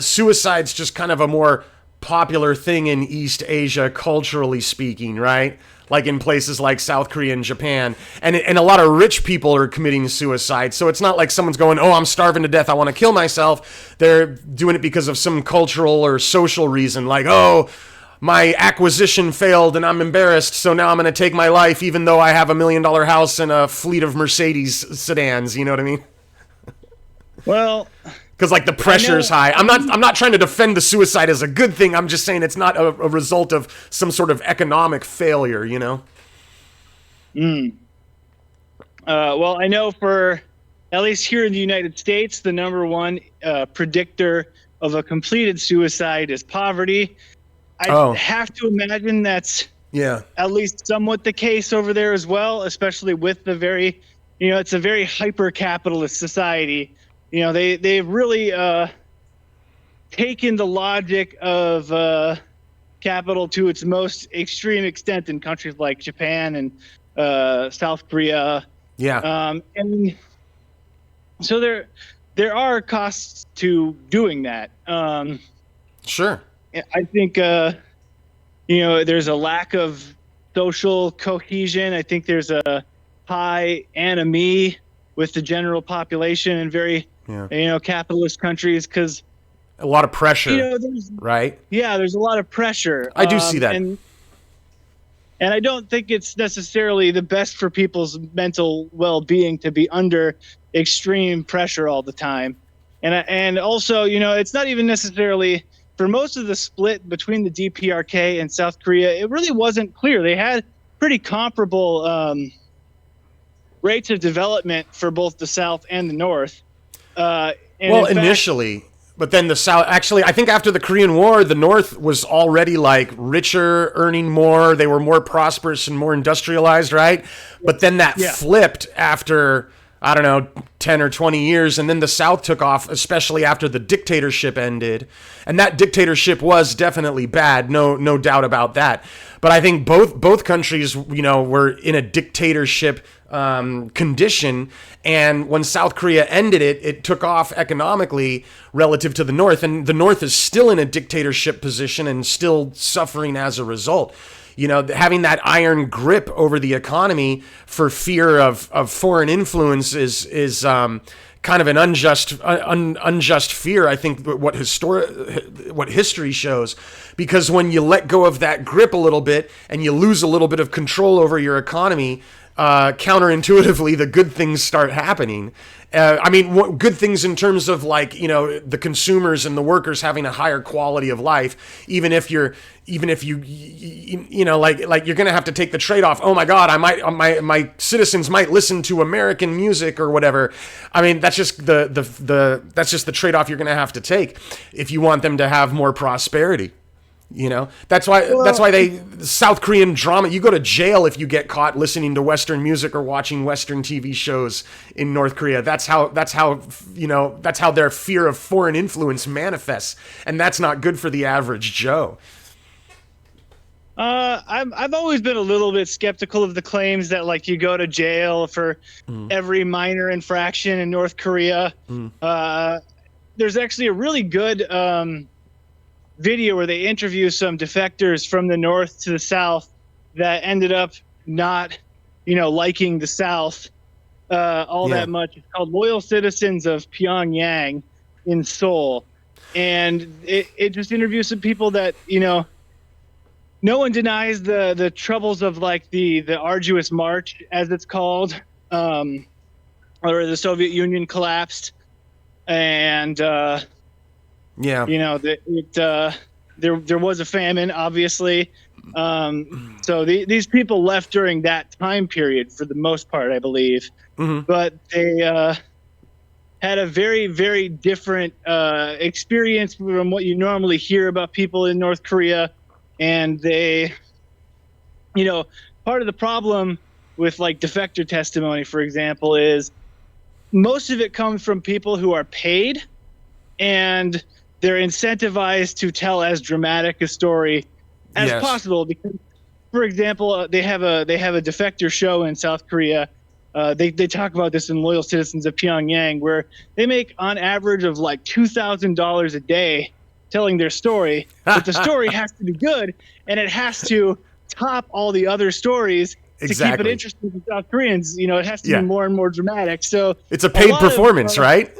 suicide's just kind of a more popular thing in East Asia, culturally speaking, right? Like in places like South Korea and Japan. And a lot of rich people are committing suicide. So it's not like someone's going, I'm starving to death, I want to kill myself. They're doing it because of some cultural or social reason. Like, my acquisition failed and I'm embarrassed, so now I'm going to take my life even though I have $1 million house and a fleet of Mercedes sedans. You know what I mean? Well... Because like the pressure's high. I'm not trying to defend the suicide as a good thing. I'm just saying it's not a result of some sort of economic failure, Well, I know for at least here in the United States, the number one predictor of a completed suicide is poverty. I have to imagine that's Yeah. at least somewhat the case over there as well, especially with the very, it's a very hyper-capitalist society. They've really taken the logic of capital to its most extreme extent in countries like Japan and South Korea. Yeah. And so there are costs to doing that. Sure. I think there's a lack of social cohesion. I think there's a high anomie with the general population in very capitalist countries because a lot of pressure, right? Yeah, there's a lot of pressure. I do see that. And I don't think it's necessarily the best for people's mental well-being to be under extreme pressure all the time. And also, it's not even necessarily for most of the split between the DPRK and South Korea. It really wasn't clear. They had pretty comparable rates of development for both the South and the North. Initially. But then the South, actually, I think after the Korean War, the North was already like richer, earning more. They were more prosperous and more industrialized, right? But then that flipped after, I don't know, 10 or 20 years. And then the South took off, especially after the dictatorship ended. And that dictatorship was definitely bad. No doubt about that. But I think both countries, were in a dictatorship condition, and when South Korea ended it, it took off economically relative to the North, and the North is still in a dictatorship position and still suffering as a result. Having that iron grip over the economy for fear of foreign influence is kind of an unjust fear. I think what history shows, because when you let go of that grip a little bit and you lose a little bit of control over your economy, counterintuitively, the good things start happening. Good things in terms of the consumers and the workers having a higher quality of life, even if you you're going to have to take the trade-off. Oh my God, my citizens might listen to American music or whatever. That's just that's just the trade-off you're going to have to take if you want them to have more prosperity. That's why they South Korean drama. You go to jail if you get caught listening to Western music or watching Western TV shows in North Korea. That's how their fear of foreign influence manifests, and that's not good for the average Joe. I've always been a little bit skeptical of the claims that you go to jail for every minor infraction in North Korea. There's actually a really good video where they interview some defectors from the North to the South that ended up not, liking the South that much. It's called Loyal Citizens of Pyongyang in Seoul. And it just interviews some people that, no one denies the troubles of the arduous march, as it's called, or the Soviet Union collapsed. And, there was a famine, obviously. So these people left during that time period for the most part, I believe. Mm-hmm. But they had a very, very different experience from what you normally hear about people in North Korea. And they, part of the problem with defector testimony, for example, is most of it comes from people who are paid and they're incentivized to tell as dramatic a story as possible. Because, for example, they have a defector show in South Korea. They talk about this in Loyal Citizens of Pyongyang, where they make on average of $2,000 a day telling their story. But the story has to be good, and it has to top all the other stories to keep it interesting for South Koreans. It has to be more and more dramatic. So it's a paid performance, right?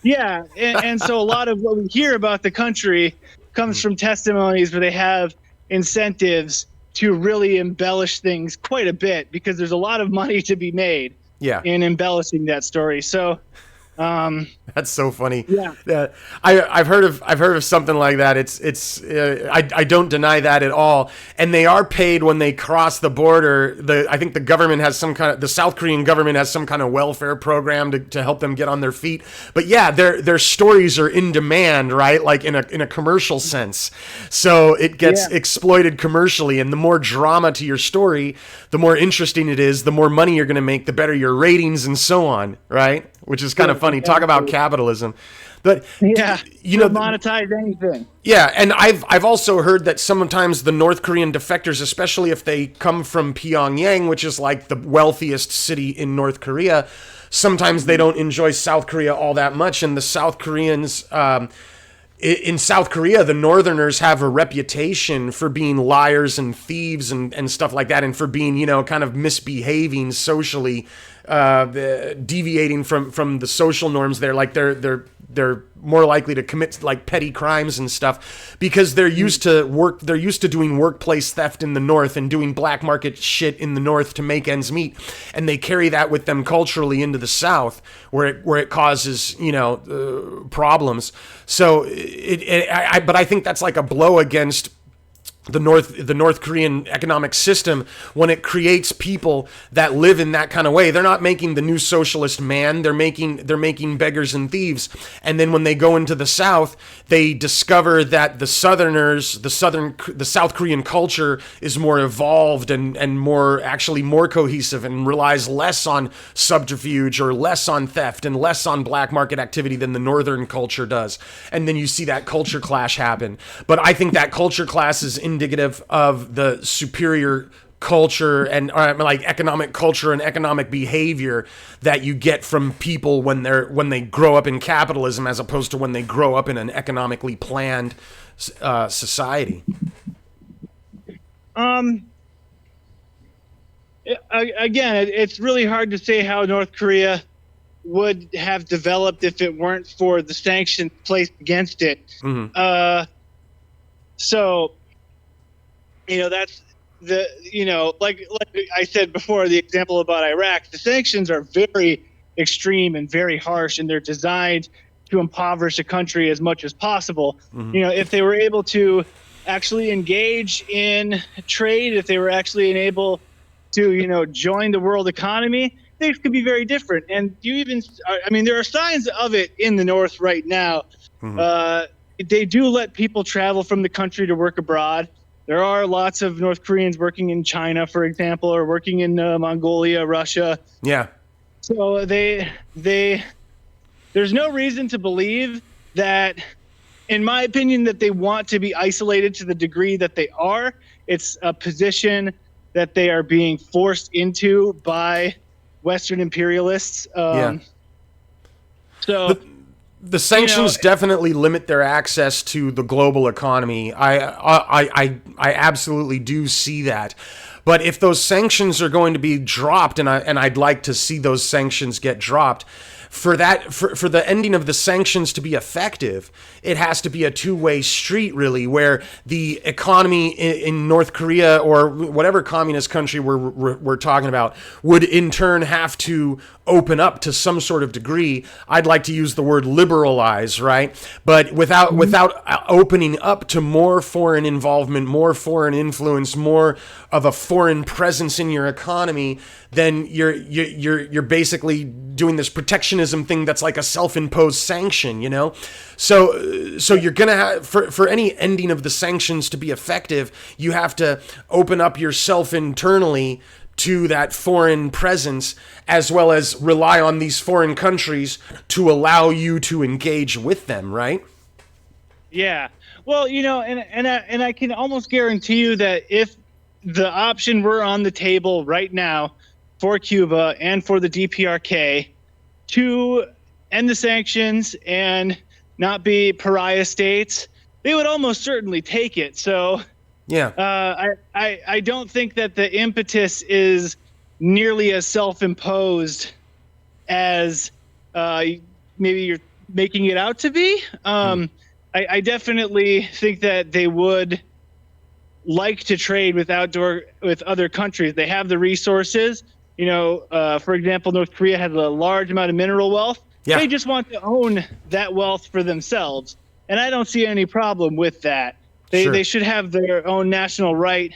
Yeah, and so a lot of what we hear about the country comes from testimonies where they have incentives to really embellish things quite a bit because there's a lot of money to be made in embellishing that story. So That's so funny. Yeah. I've heard of something like that. I don't deny that at all. And they are paid when they cross the border. I think the South Korean government has some kind of welfare program to help them get on their feet. But yeah, their stories are in demand, right? Like in a commercial sense. So it gets exploited commercially, and the more drama to your story, the more interesting it is, the more money you're going to make, the better your ratings and so on, right? Which is kind of funny. Talk about capitalism. But monetize anything. Yeah, and I've also heard that sometimes the North Korean defectors, especially if they come from Pyongyang, which is like the wealthiest city in North Korea, sometimes they don't enjoy South Korea all that much, and the South Koreans in South Korea, the Northerners have a reputation for being liars and thieves and stuff like that, and for being, kind of misbehaving socially, deviating from the social norms there. Like they're more likely to commit like petty crimes and stuff because they're used to doing workplace theft in the North and doing black market shit in the North to make ends meet, and they carry that with them culturally into the South where it causes problems. So but I think that's like a blow against the North Korean economic system when it creates people that live in that kind of way. They're not making the new socialist man. They're making beggars and thieves. And then when they go into the South, they discover that the South Korean culture is more evolved and more cohesive and relies less on subterfuge or less on theft and less on black market activity than the Northern culture does. And then you see that culture clash happen. But I think that culture clash is indicative of the superior culture and like economic culture and economic behavior that you get from people when they grow up in capitalism as opposed to when they grow up in an economically planned society. Again, it's really hard to say how North Korea would have developed if it weren't for the sanctions placed against it. Mm-hmm. So, that's like I said before, the example about Iraq, the sanctions are very extreme and very harsh, and they're designed to impoverish a country as much as possible. Mm-hmm. If they were able to actually engage in trade, if they were actually able to, join the world economy, things could be very different. And there are signs of it in the North right now. Mm-hmm. They do let people travel from the country to work abroad. There are lots of North Koreans working in China, for example, or working in Mongolia, Russia. Yeah. So there's no reason to believe that, in my opinion, that they want to be isolated to the degree that they are. It's a position that they are being forced into by Western imperialists. So the sanctions definitely limit their access to the global economy. I absolutely do see that. But if those sanctions are going to be dropped, and I'd like to see those sanctions get dropped, for the ending of the sanctions to be effective, it has to be a two-way street, really, where the economy in North Korea or whatever communist country we're talking about would in turn have to open up to some sort of degree. I'd like to use the word liberalize, right? But without opening up to more foreign involvement, more foreign influence, more of a foreign presence in your economy, then you're basically doing this protectionism thing that's like a self-imposed sanction, So you're gonna have for any ending of the sanctions to be effective, you have to open up yourself internally to that foreign presence, as well as rely on these foreign countries to allow you to engage with them, right? Yeah. Well, and I can almost guarantee you that if the option were on the table right now for Cuba and for the DPRK to end the sanctions and not be pariah states, they would almost certainly take it. So yeah, I don't think that the impetus is nearly as self-imposed as maybe you're making it out to be. I definitely think that they would like to trade with other countries. They have the resources. For example, North Korea has a large amount of mineral wealth. Yeah. They just want to own that wealth for themselves. And I don't see any problem with that. They should have their own national right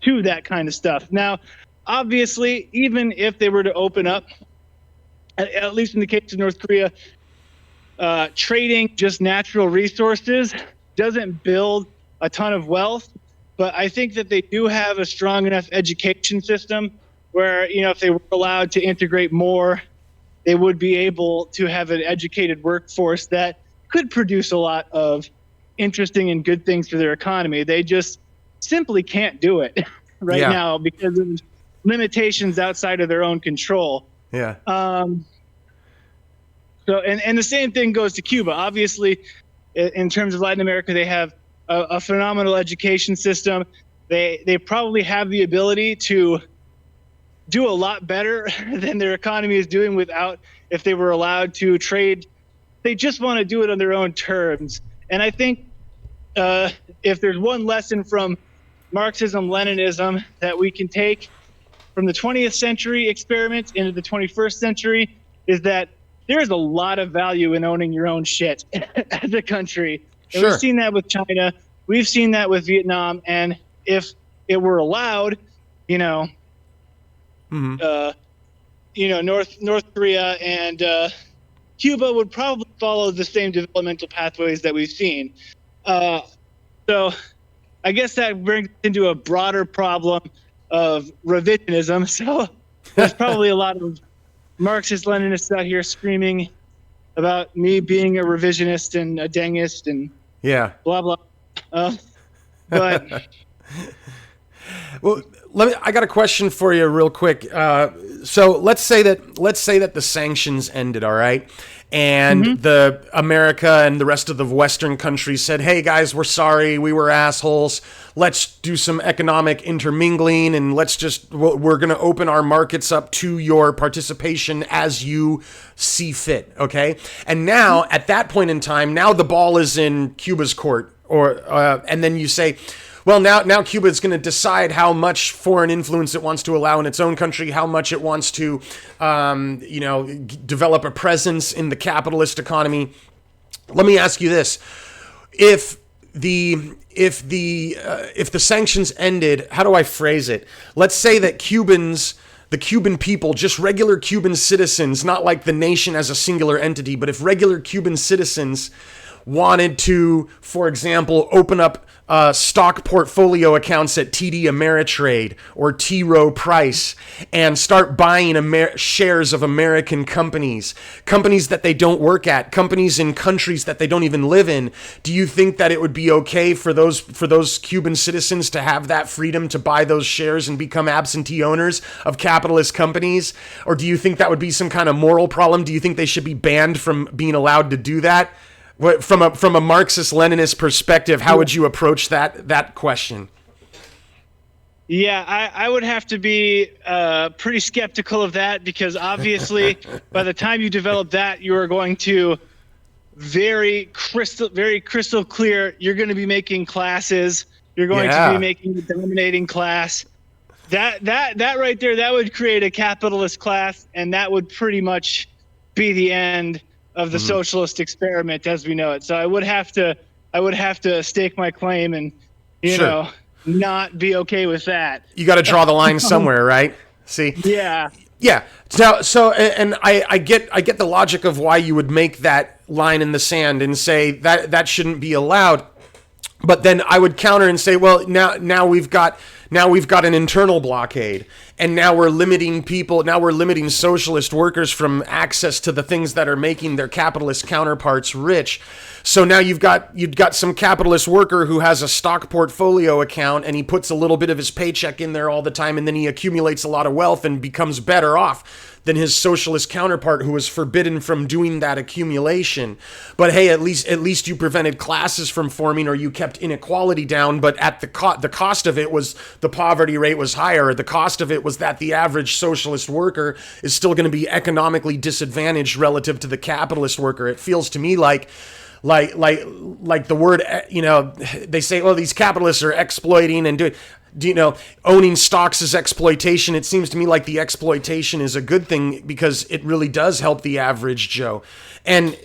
to that kind of stuff. Now, obviously, even if they were to open up, at least in the case of North Korea, trading just natural resources doesn't build a ton of wealth. But I think that they do have a strong enough education system where, if they were allowed to integrate more, they would be able to have an educated workforce that could produce a lot of interesting and good things for their economy. They just simply can't do it right now because of limitations outside of their own control. Yeah. So, and the same thing goes to Cuba. Obviously, in terms of Latin America, they have a phenomenal education system. They probably have the ability to do a lot better than their economy is doing if they were allowed to trade. They just want to do it on their own terms. And I think if there's one lesson from Marxism-Leninism that we can take from the 20th century experiment into the 21st century is that there is a lot of value in owning your own shit as a country. And we've seen that with China. We've seen that with Vietnam. And if it were allowed, North Korea and Cuba would probably follow the same developmental pathways that we've seen. So I guess that brings into a broader problem of revisionism. So there's probably a lot of Marxist-Leninists out here screaming about me being a revisionist and a Dengist and blah, blah. But well, I got a question for you real quick. So let's say that the sanctions ended, all right? And the America and the rest of the Western countries said, hey guys, we're sorry, we were assholes. Let's do some economic intermingling and we're going to open our markets up to your participation as you see fit, okay? And now, at that point in time, now the ball is in Cuba's court, and then you say, well, now Cuba is going to decide how much foreign influence it wants to allow in its own country, how much it wants to, develop a presence in the capitalist economy. Let me ask you this: if the sanctions ended, how do I phrase it? Let's say that the Cuban people, just regular Cuban citizens, not like the nation as a singular entity, but if regular Cuban citizens wanted to, for example, open up stock portfolio accounts at TD Ameritrade or T. Rowe Price and start buying shares of American companies that they don't work at, companies in countries that they don't even live in. Do you think that it would be okay for those Cuban citizens to have that freedom to buy those shares and become absentee owners of capitalist companies? Or do you think that would be some kind of moral problem? Do you think they should be banned from being allowed to do that? From a Marxist-Leninist perspective, how would you approach that question? Yeah, I would have to be pretty skeptical of that because obviously by the time you develop that, you are going to very crystal clear. You're going to be making classes. You're going to be making the dominating class. That right there, that would create a capitalist class, and that would pretty much be the end of the socialist experiment as we know it. So I would have to stake my claim and not be okay with that. You got to draw the line somewhere, right? See? Yeah. Yeah. So and I get the logic of why you would make that line in the sand and say that shouldn't be allowed. But then I would counter and say, well, now we've got an internal blockade, and now we're limiting socialist workers from access to the things that are making their capitalist counterparts rich. So now you've got some capitalist worker who has a stock portfolio account, and he puts a little bit of his paycheck in there all the time, and then he accumulates a lot of wealth and becomes better off than his socialist counterpart who was forbidden from doing that accumulation. But hey, at least you prevented classes from forming, or you kept inequality down, but at the cost of it was the poverty rate was higher. The cost of it was that the average socialist worker is still going to be economically disadvantaged relative to the capitalist worker. It feels to me like the word, they say, well, these capitalists are exploiting and doing. owning stocks is exploitation. It seems to me like the exploitation is a good thing because it really does help the average Joe. And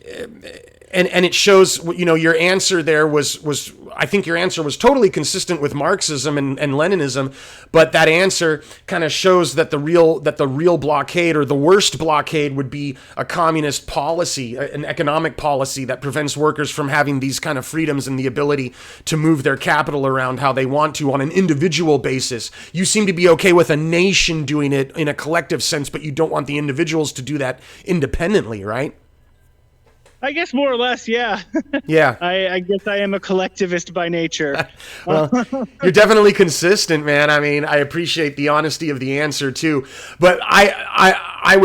it shows, your answer there was I think your answer was totally consistent with Marxism and Leninism, but that answer kind of shows that the real blockade, or the worst blockade, would be a communist policy, an economic policy that prevents workers from having these kind of freedoms and the ability to move their capital around how they want to on an individual basis. You seem to be okay with a nation doing it in a collective sense, but you don't want the individuals to do that independently, right? I guess more or less, yeah. Yeah. I guess I am a collectivist by nature. Well, you're definitely consistent, man. I mean, I appreciate the honesty of the answer too. But I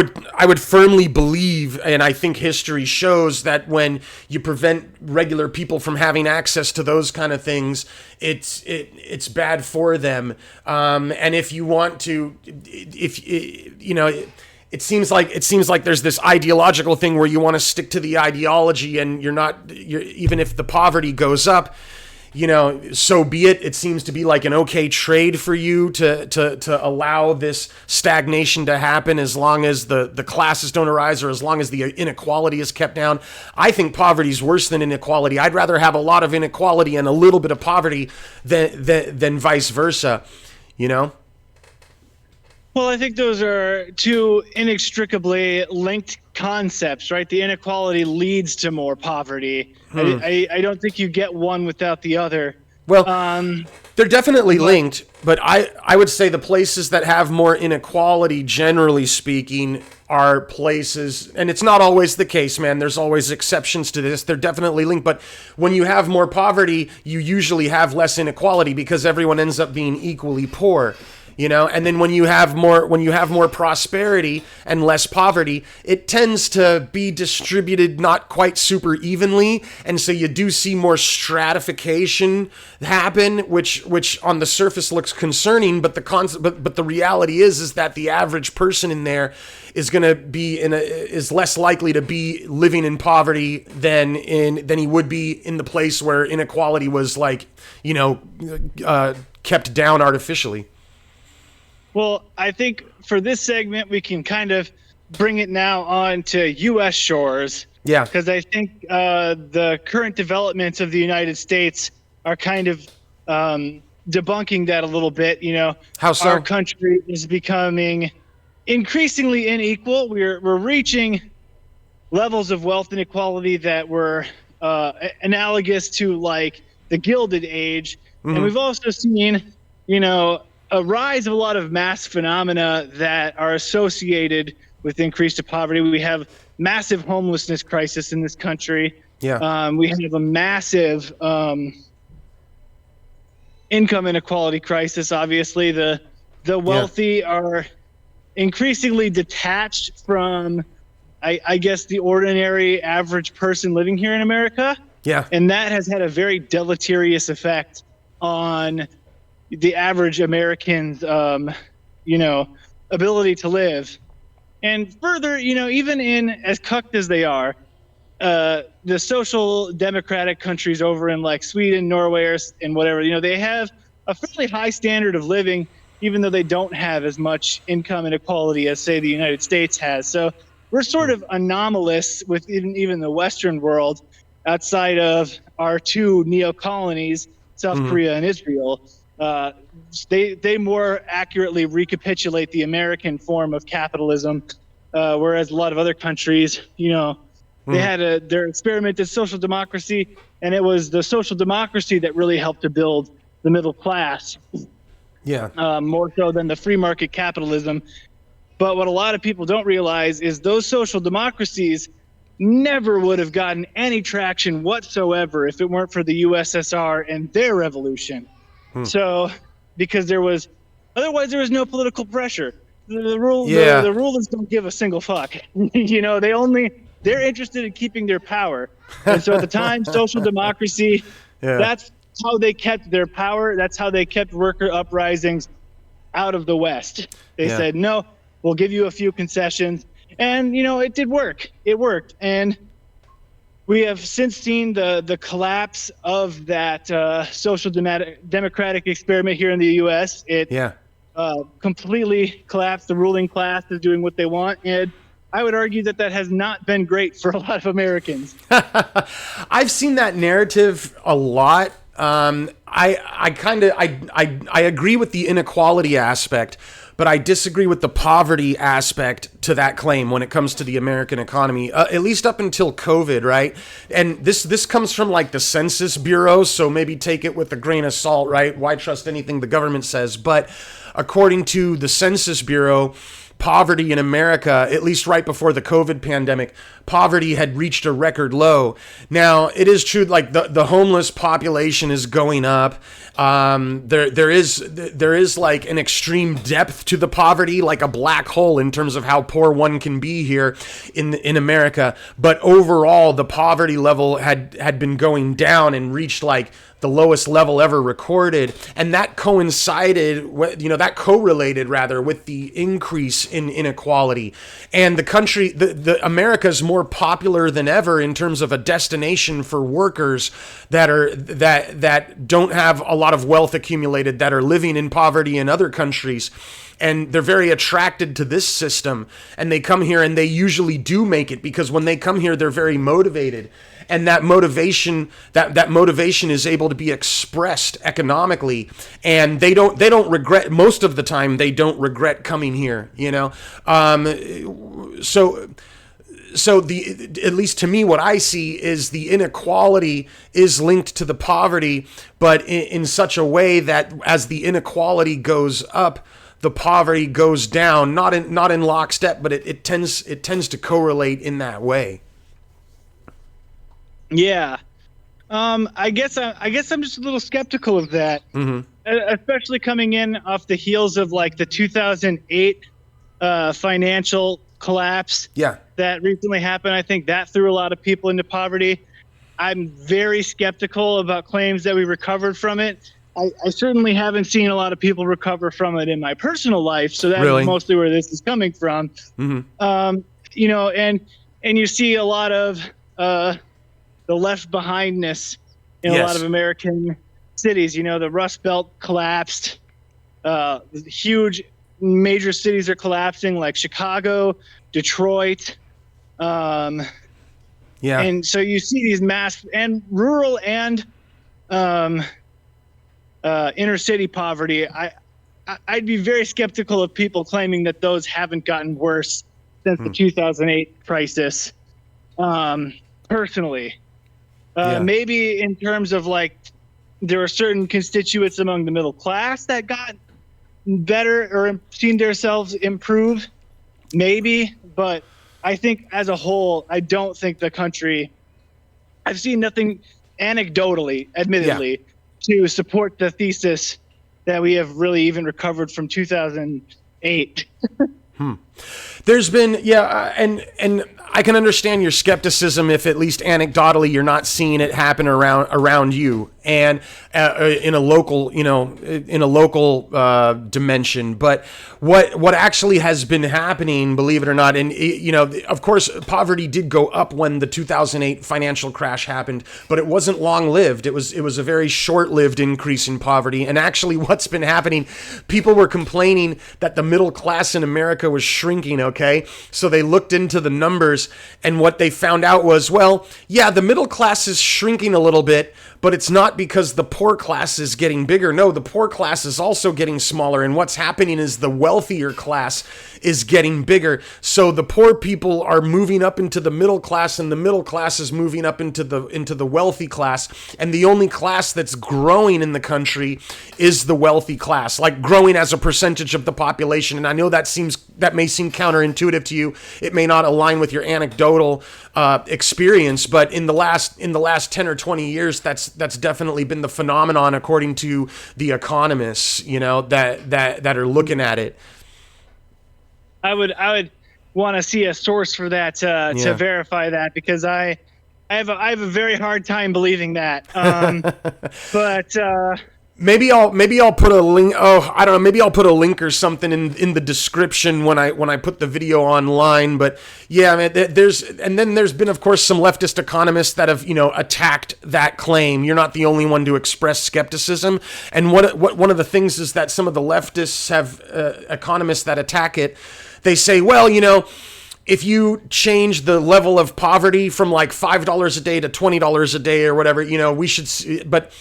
would firmly believe, and I think history shows, that when you prevent regular people from having access to those kind of things, it's bad for them. And if you want to, It seems like there's this ideological thing where you want to stick to the ideology, and even if the poverty goes up, so be it. It seems to be like an okay trade for you to allow this stagnation to happen, as long as the classes don't arise, or as long as the inequality is kept down. I think poverty is worse than inequality. I'd rather have a lot of inequality and a little bit of poverty than vice versa, Well, I think those are two inextricably linked concepts, right? The inequality leads to more poverty. I don't think you get one without the other. Well, they're definitely linked, but I would say the places that have more inequality, generally speaking, are places, and it's not always the case, man. There's always exceptions to this. They're definitely linked, but when you have more poverty, you usually have less inequality because everyone ends up being equally poor. And then when you have more prosperity and less poverty, it tends to be distributed not quite super evenly, and so you do see more stratification happen, which on the surface looks concerning, but the reality is that the average person in there is going to be is less likely to be living in poverty than he would be in the place where inequality was kept down artificially. Well, I think for this segment, we can kind of bring it now on to U.S. shores. Yeah. Because I think the current developments of the United States are kind of debunking that a little bit. How so? Our country is becoming increasingly unequal. We're reaching levels of wealth inequality that were analogous to like the Gilded Age. Mm-hmm. And we've also seen, a rise of a lot of mass phenomena that are associated with increased poverty. We have massive homelessness crisis in this country. Yeah. We have a massive income inequality crisis. Obviously, the wealthy are increasingly detached from, I guess, the ordinary average person living here in America. Yeah. And that has had a very deleterious effect on the average American's, ability to live. And further, even in as cucked as they are, the social democratic countries over in like Sweden, Norway, and whatever, they have a fairly high standard of living, even though they don't have as much income inequality as, say, the United States has. So we're sort of anomalous with even the Western world outside of our two neo-colonies, South Korea and Israel. They more accurately recapitulate the American form of capitalism, whereas a lot of other countries, they had their experimented social democracy, and it was the social democracy that really helped to build the middle class. Yeah. More so than the free market capitalism. But what a lot of people don't realize is those social democracies never would have gotten any traction whatsoever if it weren't for the USSR and their revolution. So, because otherwise there was no political pressure. The rulers don't give a single fuck. They're interested in keeping their power. And so at the time, social democracy, that's how they kept their power. That's how they kept worker uprisings out of the West. They said, no, we'll give you a few concessions. And, it did work. It worked. And we have since seen the collapse of that social democratic experiment here in the U.S. It completely collapsed. The ruling class is doing what they want, and I would argue that has not been great for a lot of Americans. I've seen that narrative a lot. I agree with the inequality aspect, but I disagree with the poverty aspect to that claim when it comes to the American economy, at least up until COVID, right? And this comes from like the Census Bureau, so maybe take it with a grain of salt, right? Why trust anything the government says? But according to the Census Bureau, poverty in America, at least right before the COVID pandemic, poverty had reached a record low. Now, it is true, like the homeless population is going up. There is like an extreme depth to the poverty, like a black hole in terms of how poor one can be here in America. But overall, the poverty level had been going down and reached like the lowest level ever recorded, and that correlated with the increase in inequality. And the country, the America's more popular than ever in terms of a destination for workers that don't have a lot of wealth accumulated, that are living in poverty in other countries. And they're very attracted to this system, and they come here, and they usually do make it, because when they come here, they're very motivated. And that motivation is able to be expressed economically, and they don't regret, most of the time they don't regret coming here, you know. So at least to me, what I see is the inequality is linked to the poverty, but in such a way that as the inequality goes up, the poverty goes down, not in lockstep, but it tends to correlate in that way. Yeah. I guess I'm just a little skeptical of that, especially coming in off the heels of like the 2008 financial collapse that recently happened. I think that threw a lot of people into poverty. I'm very skeptical about claims that we recovered from it. I certainly haven't seen a lot of people recover from it in my personal life, so that's mostly where this is coming from. You know, and you see a lot of the left behindness in a lot of American cities. You know, the Rust Belt collapsed. Huge major cities are collapsing, like Chicago, Detroit. And so you see these mass and rural and inner city poverty. I'd be very skeptical of people claiming that those haven't gotten worse since the 2008 crisis. Personally. Maybe in terms of like, there are certain constituents among the middle class that got better or seen themselves improve, maybe. But I think as a whole, I don't think the country, I've seen nothing anecdotally, admittedly, to support the thesis that we have really even recovered from 2008. There's been, and I can understand your skepticism if at least anecdotally you're not seeing it happen around you and in a local, dimension. But what actually has been happening, believe it or not, and of course, poverty did go up when the 2008 financial crash happened, but it wasn't long lived. It was a very short-lived increase in poverty. And actually, what's been happening, people were complaining that the middle class in America was shrinking. Okay, so they looked into the numbers, and what they found out was, well, yeah, the middle class is shrinking a little bit, but it's not because the poor class is getting bigger. No, the poor class is also getting smaller, and what's happening is the wealthier class is getting bigger. So the poor people are moving up into the middle class, and the middle class is moving up into the wealthy class. And the only class that's growing in the country is the wealthy class, like growing as a percentage of the population. And I know that may seem counterintuitive to you. It may not align with your anecdotal experience, but in the last 10 or 20 years, that's definitely been the phenomenon, according to the economists, that are looking at it. I would want to see a source for that to verify that, because I have a very hard time believing that. But Maybe I'll put a link. Oh, I don't know. Maybe I'll put a link or something in the description when I put the video online. But yeah, man, there's been, of course, some leftist economists that have attacked that claim. You're not the only one to express skepticism. And one of the things is that some of the leftists have economists that attack it. They say, well, if you change the level of poverty from like $5 a day to $20 a day or whatever, we should. But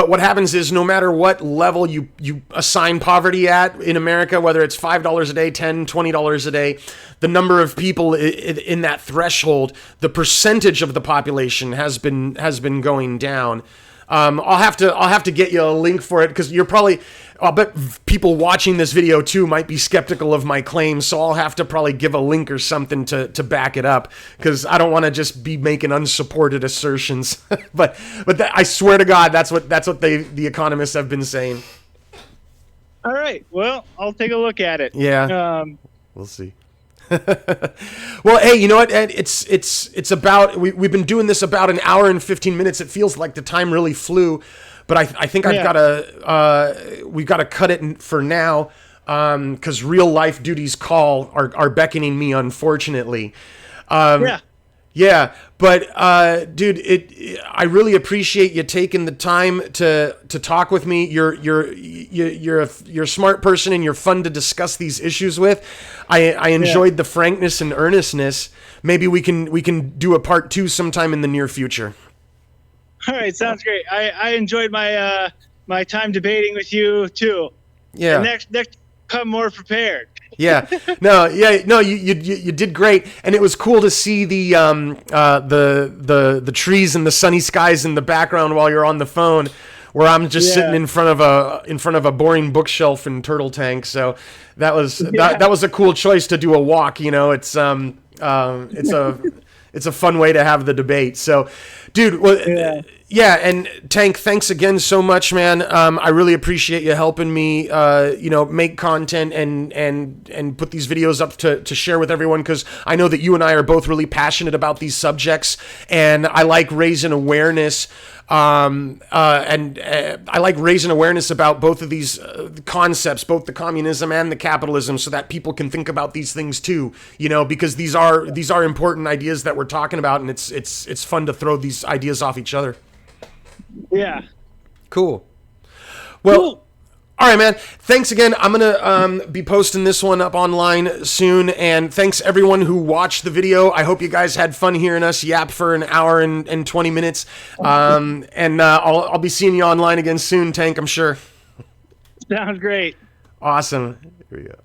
what happens is no matter what level you assign poverty at in America, whether it's $5 a day, $10, $20 a day, the number of people in that threshold, the percentage of the population has been going down. I'll have to get you a link for it because I'll bet people watching this video too might be skeptical of my claims, so I'll have to probably give a link or something to back it up because I don't want to just be making unsupported assertions. but I swear to God, that's what the economists have been saying. All right, well, I'll take a look at it. Yeah, we'll see. Well, hey, you know what, Ed? It's about we've been doing this about an hour and 15 minutes. It feels like the time really flew, but I think we've got to cut it for now because real life duties are beckoning me, unfortunately. Yeah, but dude, I really appreciate you taking the time to talk with me. You're a smart person and you're fun to discuss these issues with. I enjoyed the frankness and earnestness. Maybe we can do a part 2 sometime in the near future. All right, sounds great. I enjoyed my my time debating with you too. Yeah. And next come more prepared. Yeah, no, you did great, and it was cool to see the trees and the sunny skies in the background while you're on the phone, where I'm just sitting in front of a boring bookshelf in Turtle Tank. So that was a cool choice to do a walk. It's a fun way to have the debate. So, dude, yeah, and Tank, thanks again so much, man. I really appreciate you helping me, make content and put these videos up to share with everyone, because I know that you and I are both really passionate about these subjects, and I like raising awareness. I like raising awareness about both of these concepts, both the communism and the capitalism, so that people can think about these things too. Because these are important ideas that we're talking about, and it's fun to throw these ideas off each other. Yeah. Cool. Well, all right, man. Thanks again. I'm going to be posting this one up online soon. And thanks everyone who watched the video. I hope you guys had fun hearing us yap for an hour and 20 minutes. I'll be seeing you online again soon, Tank, I'm sure. Sounds great. Awesome. Here we go.